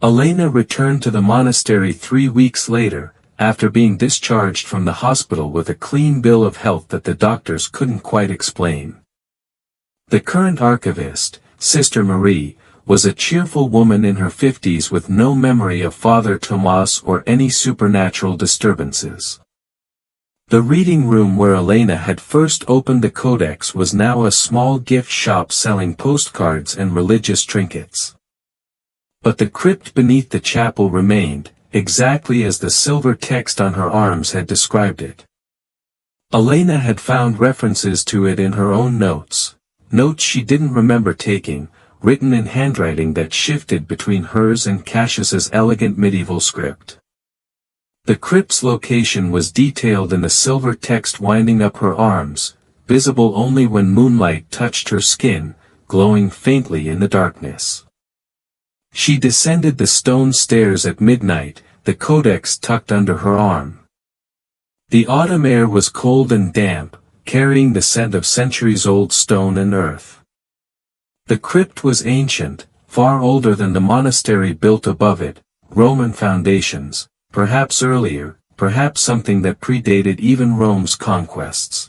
Elena returned to the monastery 3 weeks later, after being discharged from the hospital with a clean bill of health that the doctors couldn't quite explain. The current archivist, Sister Marie, was a cheerful woman in her 50s with no memory of Father Tomas or any supernatural disturbances. The reading room where Elena had first opened the codex was now a small gift shop selling postcards and religious trinkets. But the crypt beneath the chapel remained, exactly as the silver text on her arms had described it. Elena had found references to it in her own notes. Notes she didn't remember taking, written in handwriting that shifted between hers and Cassius's elegant medieval script. The crypt's location was detailed in the silver text winding up her arms, visible only when moonlight touched her skin, glowing faintly in the darkness. She descended the stone stairs at midnight, the codex tucked under her arm. The autumn air was cold and damp, carrying the scent of centuries-old stone and earth. The crypt was ancient, far older than the monastery built above it, Roman foundations, perhaps earlier, perhaps something that predated even Rome's conquests.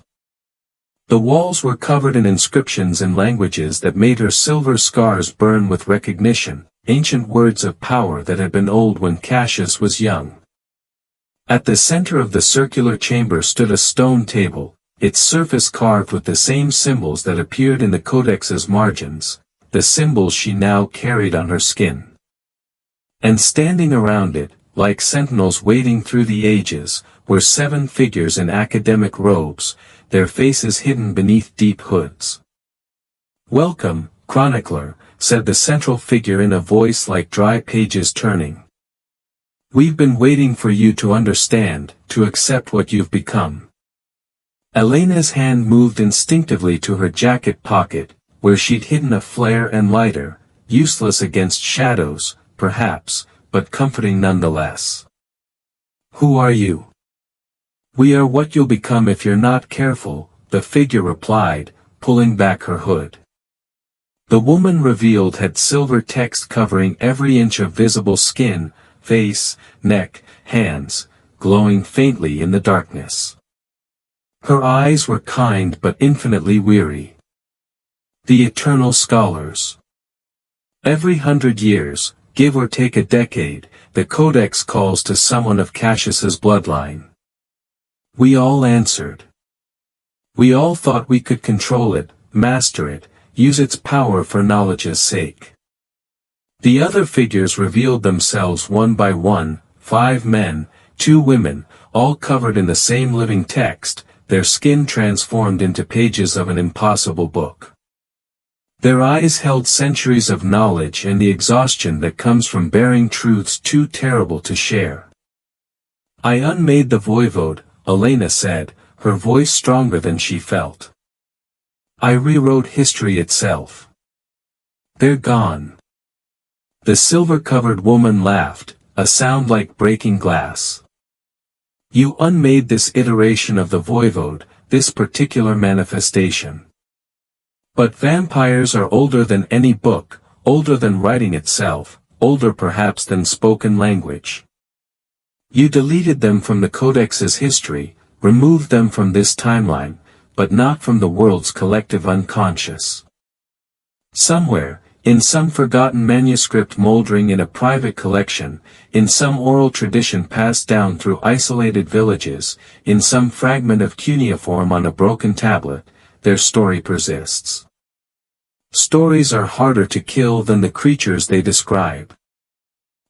The walls were covered in inscriptions in languages that made her silver scars burn with recognition, ancient words of power that had been old when Cassius was young. At the center of the circular chamber stood a stone table, its surface carved with the same symbols that appeared in the codex's margins, the symbols she now carried on her skin. And standing around it, like sentinels waiting through the ages, were 7 figures in academic robes, their faces hidden beneath deep hoods. "Welcome, chronicler," said the central figure in a voice like dry pages turning. "We've been waiting for you to understand, to accept what you've become." Elena's hand moved instinctively to her jacket pocket, where she'd hidden a flare and lighter, useless against shadows, perhaps, but comforting nonetheless. "Who are you?" "We are what you'll become if you're not careful," the figure replied, pulling back her hood. The woman revealed had silver text covering every inch of visible skin, face, neck, hands, glowing faintly in the darkness. Her eyes were kind but infinitely weary. "The eternal scholars. Every 100 years, give or take a decade, the codex calls to someone of Cassius's bloodline." We all answered. We all thought we could control it, master it, use its power for knowledge's sake. The other figures revealed themselves one by one, 5 men, 2 women, all covered in the same living text, their skin transformed into pages of an impossible book. Their eyes held centuries of knowledge and the exhaustion that comes from bearing truths too terrible to share. "I unmade the voivode," Elena said, her voice stronger than she felt. "I rewrote history itself. They're gone." The silver-covered woman laughed, a sound like breaking glass. "You unmade this iteration of the voivode, this particular manifestation. But vampires are older than any book, older than writing itself, older perhaps than spoken language. You deleted them from the codex's history, removed them from this timeline, but not from the world's collective unconscious. Somewhere, in some forgotten manuscript moldering in a private collection, in some oral tradition passed down through isolated villages, in some fragment of cuneiform on a broken tablet, their story persists. Stories are harder to kill than the creatures they describe.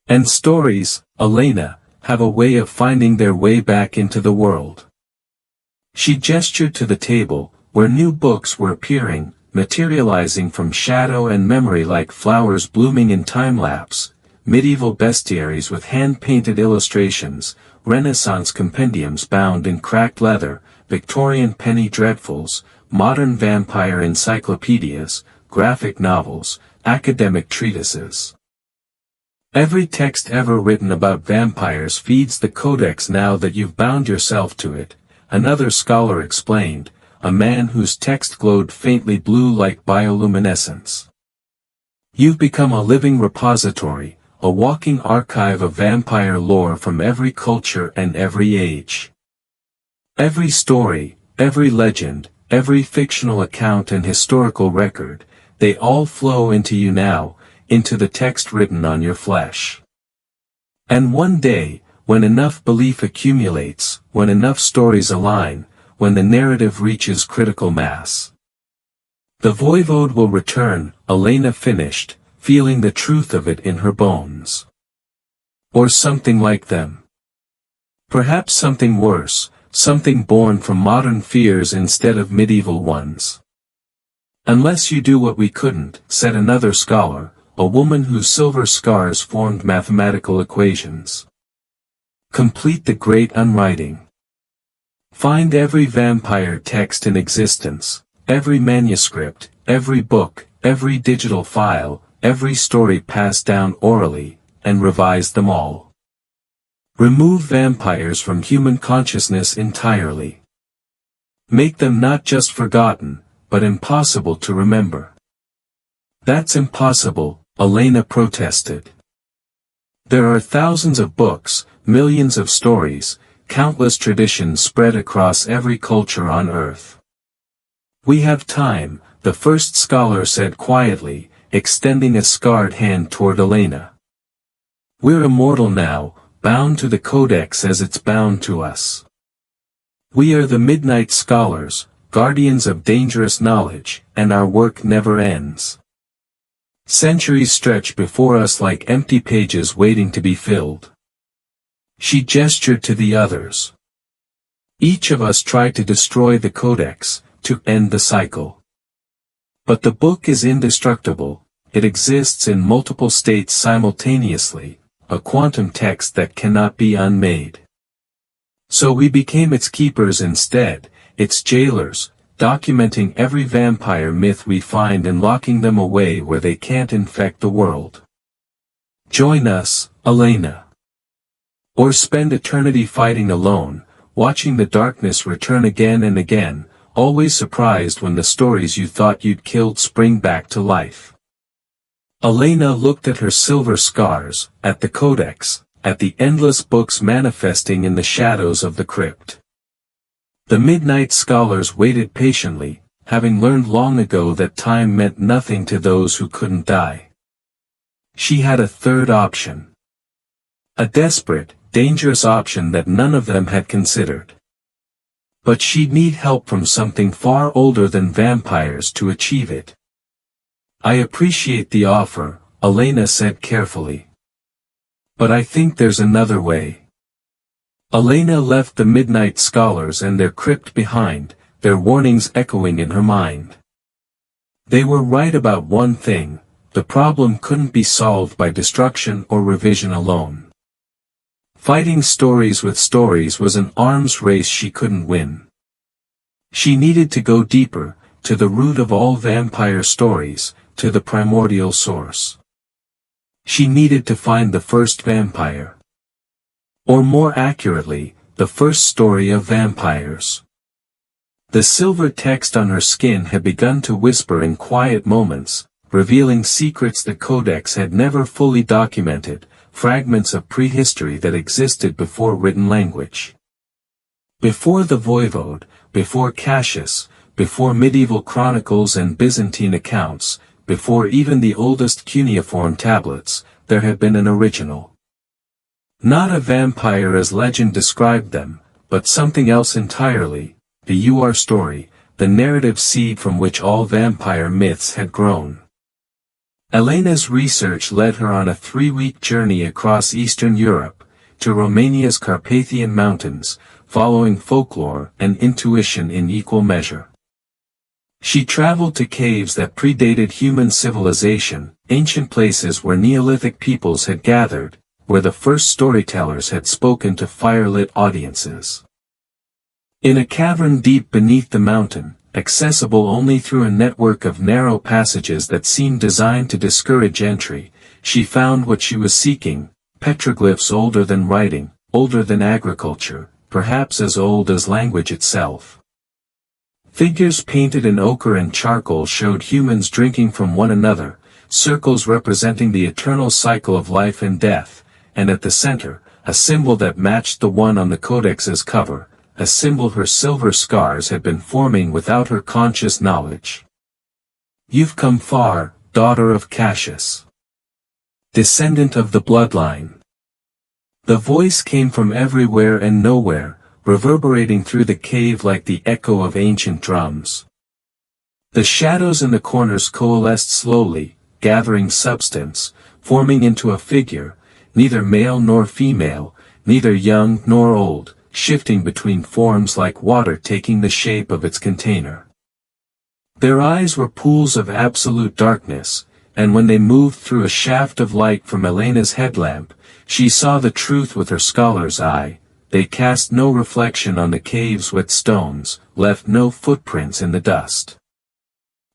And stories, Elena, have a way of finding their way back into the world." She gestured to the table, where new books were appearing, materializing from shadow and memory like flowers blooming in time-lapse, medieval bestiaries with hand-painted illustrations, Renaissance compendiums bound in cracked leather, Victorian penny dreadfuls, modern vampire encyclopedias, graphic novels, academic treatises. Every text ever written about vampires feeds the codex now that you've bound yourself to it, another scholar explained, a man whose text glowed faintly blue like bioluminescence. You've become a living repository, a walking archive of vampire lore from every culture and every age. Every story, every legend, every fictional account and historical record, they all flow into you now, into the text written on your flesh. And one day, when enough belief accumulates, when enough stories align, when the narrative reaches critical mass, the voivode will return, Elena finished, feeling the truth of it in her bones. Or something like them. Perhaps something worse, something born from modern fears instead of medieval ones. Unless you do what we couldn't, said another scholar, a woman whose silver scars formed mathematical equations. Complete the great unwriting. Find every vampire text in existence, every manuscript, every book, every digital file, every story passed down orally, and revise them all. Remove vampires from human consciousness entirely. Make them not just forgotten, but impossible to remember. That's impossible, Elena protested. There are thousands of books, millions of stories, countless traditions spread across every culture on Earth. We have time, the first scholar said quietly, extending a scarred hand toward Elena. We're immortal now, bound to the Codex as it's bound to us. We are the Midnight Scholars, guardians of dangerous knowledge, and our work never ends. Centuries stretch before us like empty pages waiting to be filled. She gestured to the others. Each of us tried to destroy the Codex, to end the cycle. But the book is indestructible, it exists in multiple states simultaneously, a quantum text that cannot be unmade. So we became its keepers instead, its jailers, documenting every vampire myth we find and locking them away where they can't infect the world. Join us, Elena. Or spend eternity fighting alone, watching the darkness return again and again, always surprised when the stories you thought you'd killed spring back to life. Elena looked at her silver scars, at the Codex, at the endless books manifesting in the shadows of the crypt. The Midnight Scholars waited patiently, having learned long ago that time meant nothing to those who couldn't die. She had a third option. A desperate, dangerous option that none of them had considered. But she'd need help from something far older than vampires to achieve it. I appreciate the offer, Elena said carefully. But I think there's another way. Elena left the Midnight Scholars and their crypt behind, their warnings echoing in her mind. They were right about one thing, the problem couldn't be solved by destruction or revision alone. Fighting stories with stories was an arms race she couldn't win. She needed to go deeper, to the root of all vampire stories, to the primordial source. She needed to find the first vampire. Or more accurately, the first story of vampires. The silver text on her skin had begun to whisper in quiet moments, revealing secrets the Codex had never fully documented, fragments of prehistory that existed before written language. Before the Voivode, before Cassius, before medieval chronicles and Byzantine accounts, before even the oldest cuneiform tablets, there had been an original. Not a vampire as legend described them, but something else entirely, the UR story, the narrative seed from which all vampire myths had grown. Elena's research led her on a 3-week journey across Eastern Europe, to Romania's Carpathian Mountains, following folklore and intuition in equal measure. She traveled to caves that predated human civilization, ancient places where Neolithic peoples had gathered, where the first storytellers had spoken to firelit audiences. In a cavern deep beneath the mountain, accessible only through a network of narrow passages that seemed designed to discourage entry, she found what she was seeking, petroglyphs older than writing, older than agriculture, perhaps as old as language itself. Figures painted in ochre and charcoal showed humans drinking from one another, circles representing the eternal cycle of life and death, and at the center, a symbol that matched the one on the Codex's cover, a symbol her silver scars had been forming without her conscious knowledge. You've come far, daughter of Cassius. Descendant of the bloodline. The voice came from everywhere and nowhere, reverberating through the cave like the echo of ancient drums. The shadows in the corners coalesced slowly, gathering substance, forming into a figure, neither male nor female, neither young nor old, shifting between forms like water taking the shape of its container. Their eyes were pools of absolute darkness, and when they moved through a shaft of light from Elena's headlamp, she saw the truth with her scholar's eye. They cast no reflection on the cave's wet stones, left no footprints in the dust.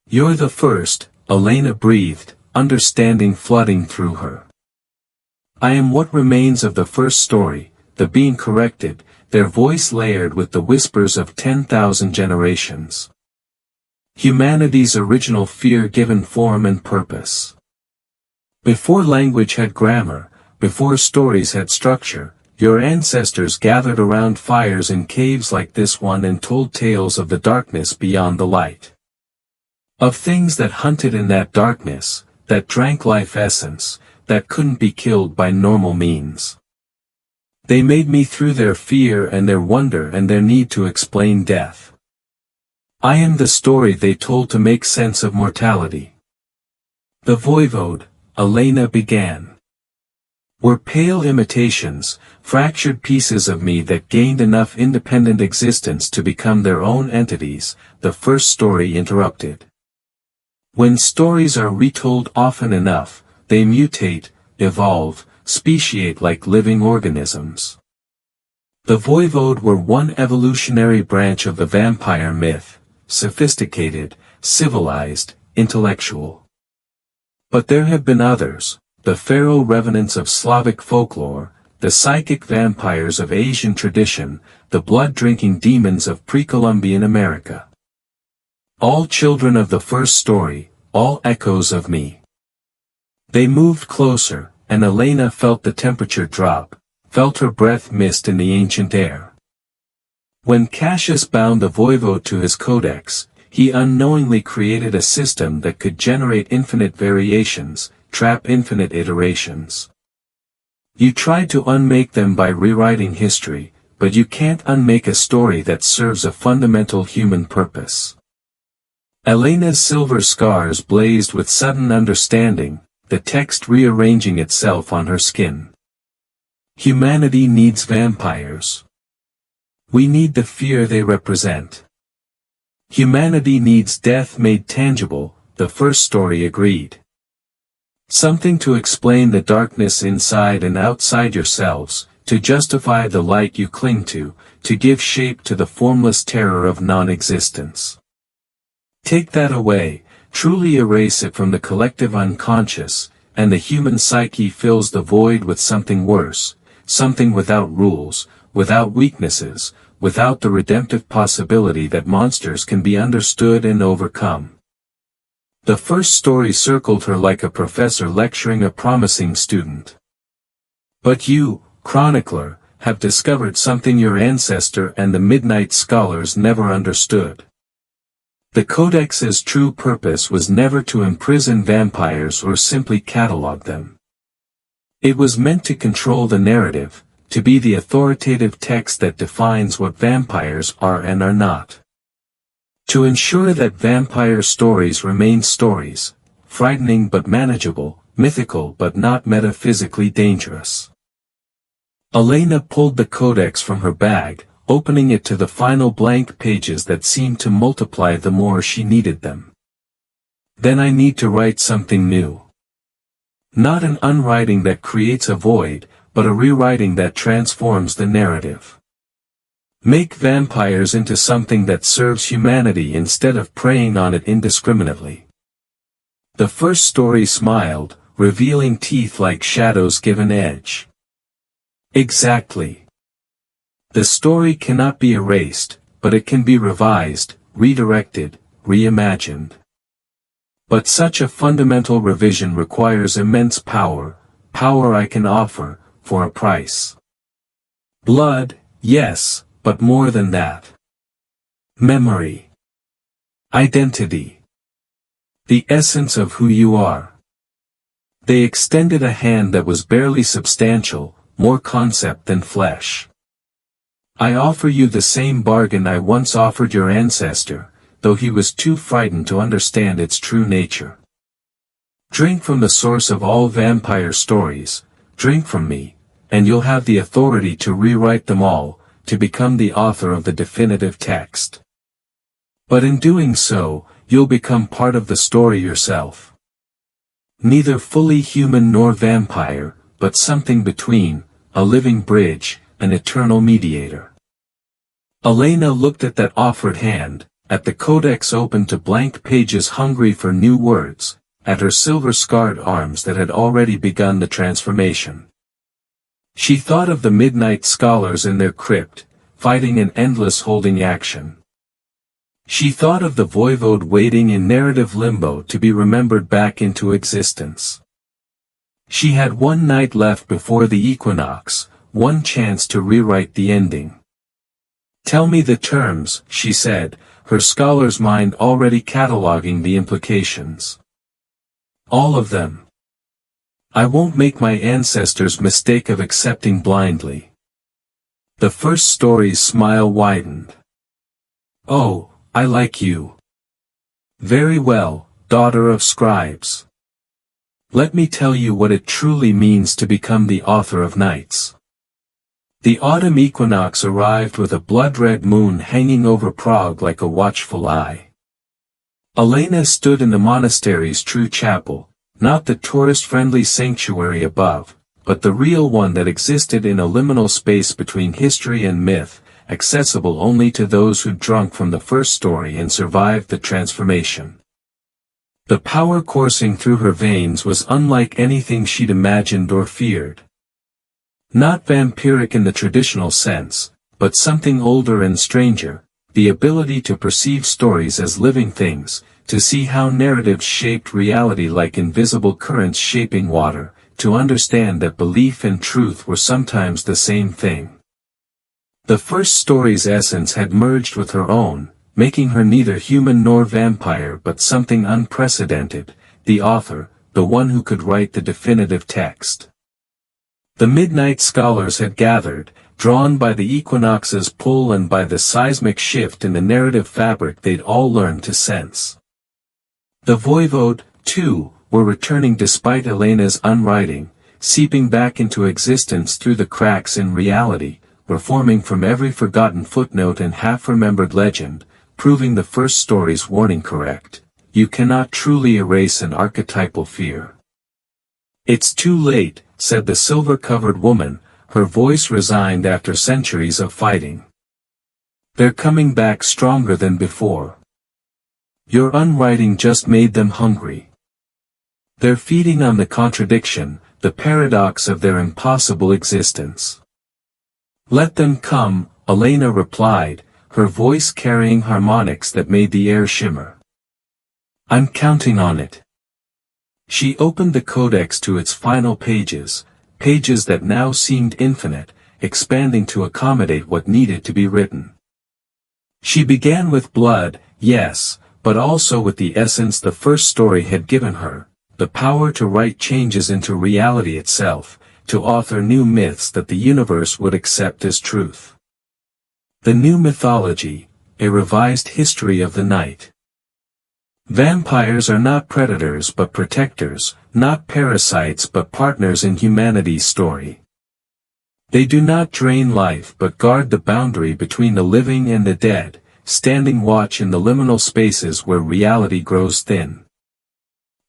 "You're the first," Elena breathed, understanding flooding through her. "I am what remains of the first story, the being corrected," their voice layered with the whispers of 10,000 generations. Humanity's original fear given form and purpose. Before language had grammar, before stories had structure, your ancestors gathered around fires in caves like this one and told tales of the darkness beyond the light. Of things that hunted in that darkness, that drank life essence, that couldn't be killed by normal means. They made me through their fear and their wonder and their need to explain death. I am the story they told to make sense of mortality. The voivode, Elena began, were pale imitations, fractured pieces of me that gained enough independent existence to become their own entities, the first story interrupted. When stories are retold often enough, they mutate, evolve, speciate like living organisms. The voivode were one evolutionary branch of the vampire myth, sophisticated, civilized, intellectual. But there have been others, the pharaoh revenants of Slavic folklore, the psychic vampires of Asian tradition, the blood-drinking demons of pre-Columbian America. All children of the first story, all echoes of me. They moved closer, and Elena felt the temperature drop, felt her breath mist in the ancient air. When Cassius bound the voivode to his codex, he unknowingly created a system that could generate infinite variations, trap infinite iterations. You tried to unmake them by rewriting history, but you can't unmake a story that serves a fundamental human purpose. Elena's silver scars blazed with sudden understanding, the text rearranging itself on her skin. Humanity needs vampires. We need the fear they represent. Humanity needs death made tangible, the first story agreed. Something to explain the darkness inside and outside yourselves, to justify the light you cling to give shape to the formless terror of non-existence. Take that away, truly erase it from the collective unconscious, and the human psyche fills the void with something worse, something without rules, without weaknesses, without the redemptive possibility that monsters can be understood and overcome. The first story circled her like a professor lecturing a promising student. But you, chronicler, have discovered something your ancestor and the Midnight Scholars never understood. The Codex's true purpose was never to imprison vampires or simply catalog them. It was meant to control the narrative, to be the authoritative text that defines what vampires are and are not. To ensure that vampire stories remain stories, frightening but manageable, mythical but not metaphysically dangerous. Elena pulled the codex from her bag, opening it to the final blank pages that seemed to multiply the more she needed them. Then I need to write something new. Not an unwriting that creates a void, but a rewriting that transforms the narrative. Make vampires into something that serves humanity instead of preying on it indiscriminately. The first story smiled, revealing teeth like shadows given edge. Exactly. The story cannot be erased, but it can be revised, redirected, reimagined. But such a fundamental revision requires immense power, power I can offer, for a price. Blood, yes, but more than that. Memory. Identity. The essence of who you are. They extended a hand that was barely substantial, more concept than flesh. I offer you the same bargain I once offered your ancestor, though he was too frightened to understand its true nature. Drink from the source of all vampire stories, drink from me, and you'll have the authority to rewrite them all, to become the author of the definitive text. But in doing so, you'll become part of the story yourself. Neither fully human nor vampire, but something between, a living bridge, an eternal mediator. Elena looked at that offered hand, at the codex open to blank pages hungry for new words, at her silver-scarred arms that had already begun the transformation. She thought of the midnight scholars in their crypt, fighting an endless holding action. She thought of the voivode waiting in narrative limbo to be remembered back into existence. She had one night left before the equinox, one chance to rewrite the ending. "Tell me the terms," she said, her scholar's mind already cataloging the implications. "All of them. I won't make my ancestors' mistake of accepting blindly." The first story's smile widened. "Oh, I like you. Very well, daughter of scribes. Let me tell you what it truly means to become the author of Nights." The autumn equinox arrived with a blood-red moon hanging over Prague like a watchful eye. Elena stood in the monastery's true chapel, not the tourist-friendly sanctuary above, but the real one that existed in a liminal space between history and myth, accessible only to those who'd drunk from the first story and survived the transformation. The power coursing through her veins was unlike anything she'd imagined or feared. Not vampiric in the traditional sense, but something older and stranger, the ability to perceive stories as living things, to see how narratives shaped reality like invisible currents shaping water, to understand that belief and truth were sometimes the same thing. The first story's essence had merged with her own, making her neither human nor vampire but something unprecedented, the author, the one who could write the definitive text. The midnight scholars had gathered, drawn by the equinox's pull and by the seismic shift in the narrative fabric they'd all learned to sense. The voivode, too, were returning despite Elena's unwriting, seeping back into existence through the cracks in reality, reforming from every forgotten footnote and half-remembered legend, proving the first story's warning correct: you cannot truly erase an archetypal fear. "It's too late," said the silver-covered woman, her voice resigned after centuries of fighting. "They're coming back stronger than before. Your unwriting just made them hungry. They're feeding on the contradiction, the paradox of their impossible existence." "Let them come," Elena replied, her voice carrying harmonics that made the air shimmer. "I'm counting on it." She opened the codex to its final pages, pages that now seemed infinite, expanding to accommodate what needed to be written. She began with blood, yes, but also with the essence the first story had given her, the power to write changes into reality itself, to author new myths that the universe would accept as truth. The new mythology, a revised history of the night. Vampires are not predators but protectors, not parasites but partners in humanity's story. They do not drain life but guard the boundary between the living and the dead, standing watch in the liminal spaces where reality grows thin.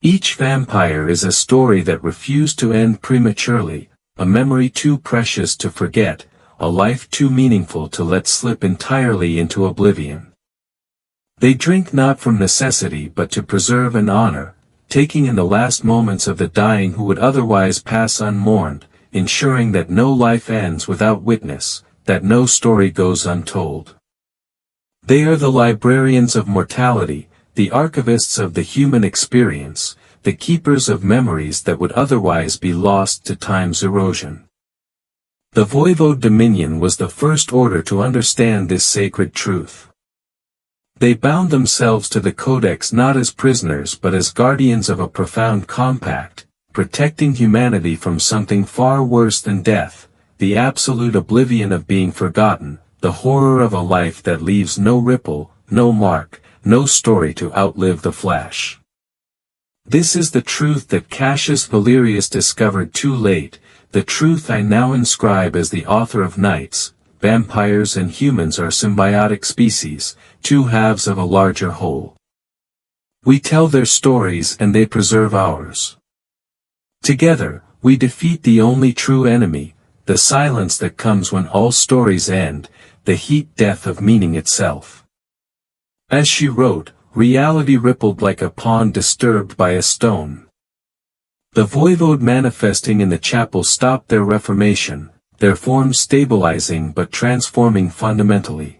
Each vampire is a story that refused to end prematurely, a memory too precious to forget, a life too meaningful to let slip entirely into oblivion. They drink not from necessity but to preserve and honor, taking in the last moments of the dying who would otherwise pass unmourned, ensuring that no life ends without witness, that no story goes untold. They are the librarians of mortality, the archivists of the human experience, the keepers of memories that would otherwise be lost to time's erosion. The voivode dominion was the first order to understand this sacred truth. They bound themselves to the codex not as prisoners but as guardians of a profound compact, protecting humanity from something far worse than death, the absolute oblivion of being forgotten, the horror of a life that leaves no ripple, no mark, no story to outlive the flash. This is the truth that Cassius Valerius discovered too late, the truth I now inscribe as the author of Nights. Vampires and humans are symbiotic species, two halves of a larger whole. We tell their stories and they preserve ours. Together, we defeat the only true enemy, the silence that comes when all stories end, the heat death of meaning itself. As she wrote, reality rippled like a pond disturbed by a stone. The voivode manifesting in the chapel stopped their reformation, their forms stabilizing but transforming fundamentally.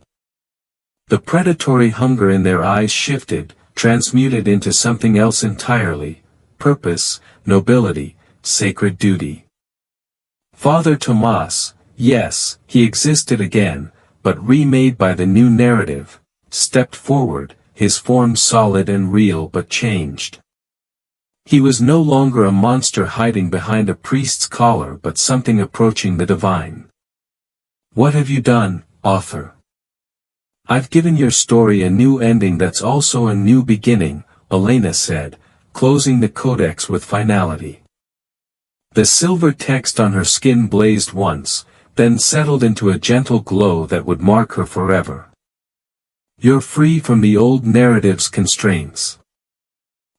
The predatory hunger in their eyes shifted, transmuted into something else entirely: purpose, nobility, sacred duty. Father Tomas, yes, he existed again, but remade by the new narrative, stepped forward, his form solid and real but changed. He was no longer a monster hiding behind a priest's collar but something approaching the divine. What have you done, author? I've given your story a new ending that's also a new beginning, Elena said, closing the codex with finality. The silver text on her skin blazed once, then settled into a gentle glow that would mark her forever. You're free from the old narrative's constraints.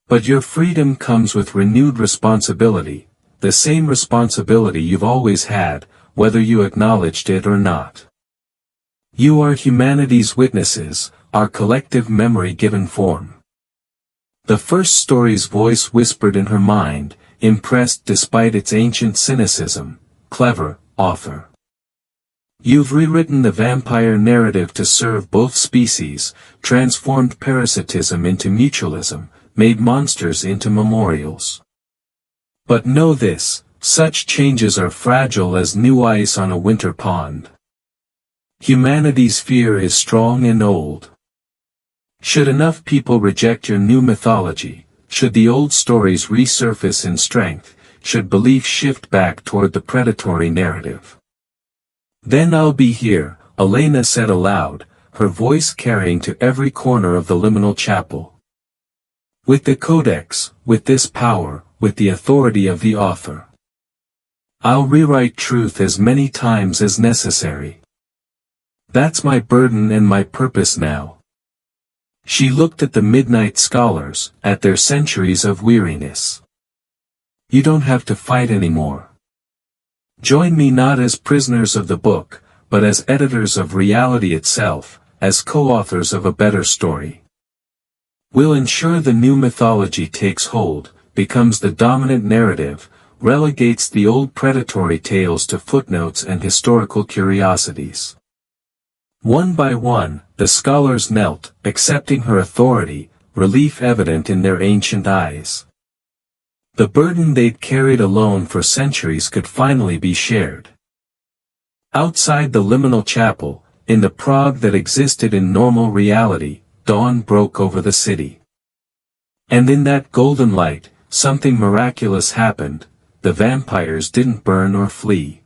But your freedom comes with renewed responsibility, the same responsibility you've always had, whether you acknowledged it or not. You are humanity's witnesses, our collective memory given form. The first story's voice whispered in her mind, impressed despite its ancient cynicism, clever, author. You've rewritten the vampire narrative to serve both species, transformed parasitism into mutualism, made monsters into memorials. But know this, such changes are fragile as new ice on a winter pond. Humanity's fear is strong and old. Should enough people reject your new mythology, should the old stories resurface in strength, should belief shift back toward the predatory narrative, then I'll be here, Elena said aloud, her voice carrying to every corner of the liminal chapel. With the codex, with this power, with the authority of the author. I'll rewrite truth as many times as necessary. That's my burden and my purpose now. She looked at the midnight scholars, at their centuries of weariness. You don't have to fight anymore. Join me not as prisoners of the book, but as editors of reality itself, as co-authors of a better story. We'll ensure the new mythology takes hold, becomes the dominant narrative, relegates the old predatory tales to footnotes and historical curiosities. One by one, the scholars knelt, accepting her authority, relief evident in their ancient eyes. The burden they'd carried alone for centuries could finally be shared. Outside the liminal chapel, in the Prague that existed in normal reality, dawn broke over the city. And in that golden light, something miraculous happened: the vampires didn't burn or flee.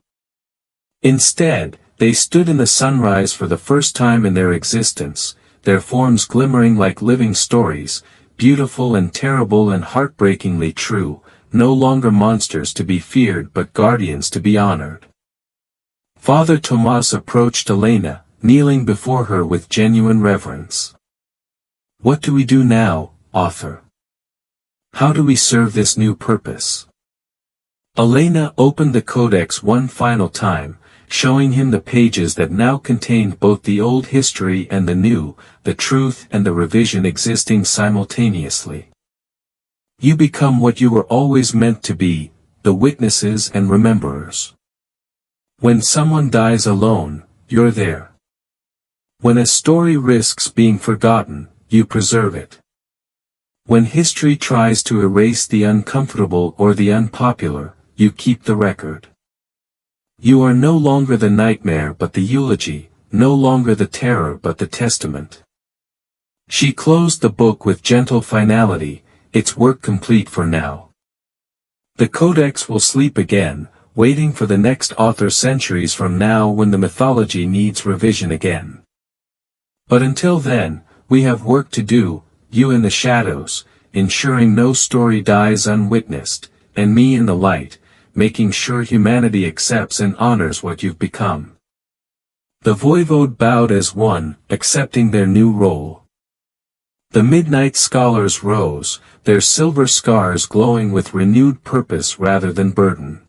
Instead, they stood in the sunrise for the first time in their existence, their forms glimmering like living stories, beautiful and terrible and heartbreakingly true, no longer monsters to be feared but guardians to be honored. Father Tomas approached Elena, kneeling before her with genuine reverence. What do we do now, author? How do we serve this new purpose? Elena opened the codex one final time, showing him the pages that now contained both the old history and the new, the truth and the revision existing simultaneously. You become what you were always meant to be, the witnesses and rememberers. When someone dies alone, you're there. When a story risks being forgotten, you preserve it. When history tries to erase the uncomfortable or the unpopular, you keep the record. You are no longer the nightmare but the eulogy, no longer the terror but the testament. She closed the book with gentle finality, its work complete for now. The codex will sleep again, waiting for the next author centuries from now when the mythology needs revision again. But until then, we have work to do, you in the shadows, ensuring no story dies unwitnessed, and me in the light, making sure humanity accepts and honors what you've become. The voivode bowed as one, accepting their new role. The midnight scholars rose, their silver scars glowing with renewed purpose rather than burden.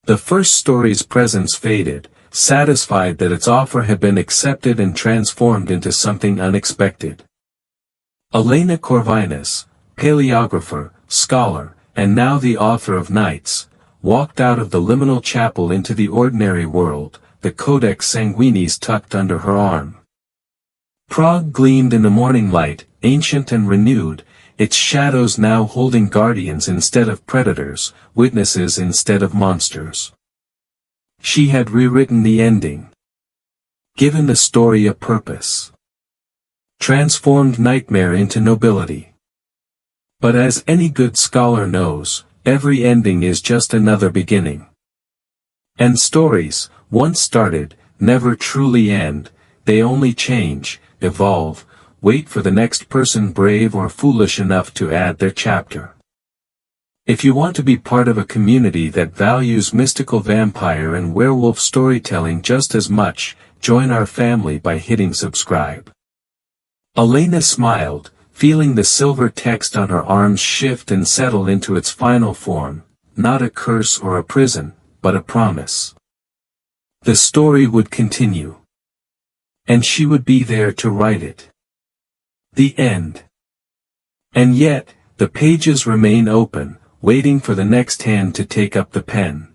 The first story's presence faded, satisfied that its offer had been accepted and transformed into something unexpected. Elena Corvinus, paleographer, scholar, and now the author of Nights, walked out of the liminal chapel into the ordinary world, the Codex Sanguinis tucked under her arm. Prague gleamed in the morning light, ancient and renewed, its shadows now holding guardians instead of predators, witnesses instead of monsters. She had rewritten the ending. Given the story a purpose. Transformed nightmare into nobility. But as any good scholar knows, every ending is just another beginning. And stories, once started, never truly end, they only change, evolve, wait for the next person brave or foolish enough to add their chapter. If you want to be part of a community that values mystical vampire and werewolf storytelling just as much, join our family by hitting subscribe. Elena smiled, feeling the silver text on her arms shift and settle into its final form, not a curse or a prison, but a promise. The story would continue. And she would be there to write it. The end. And yet, the pages remain open, waiting for the next hand to take up the pen.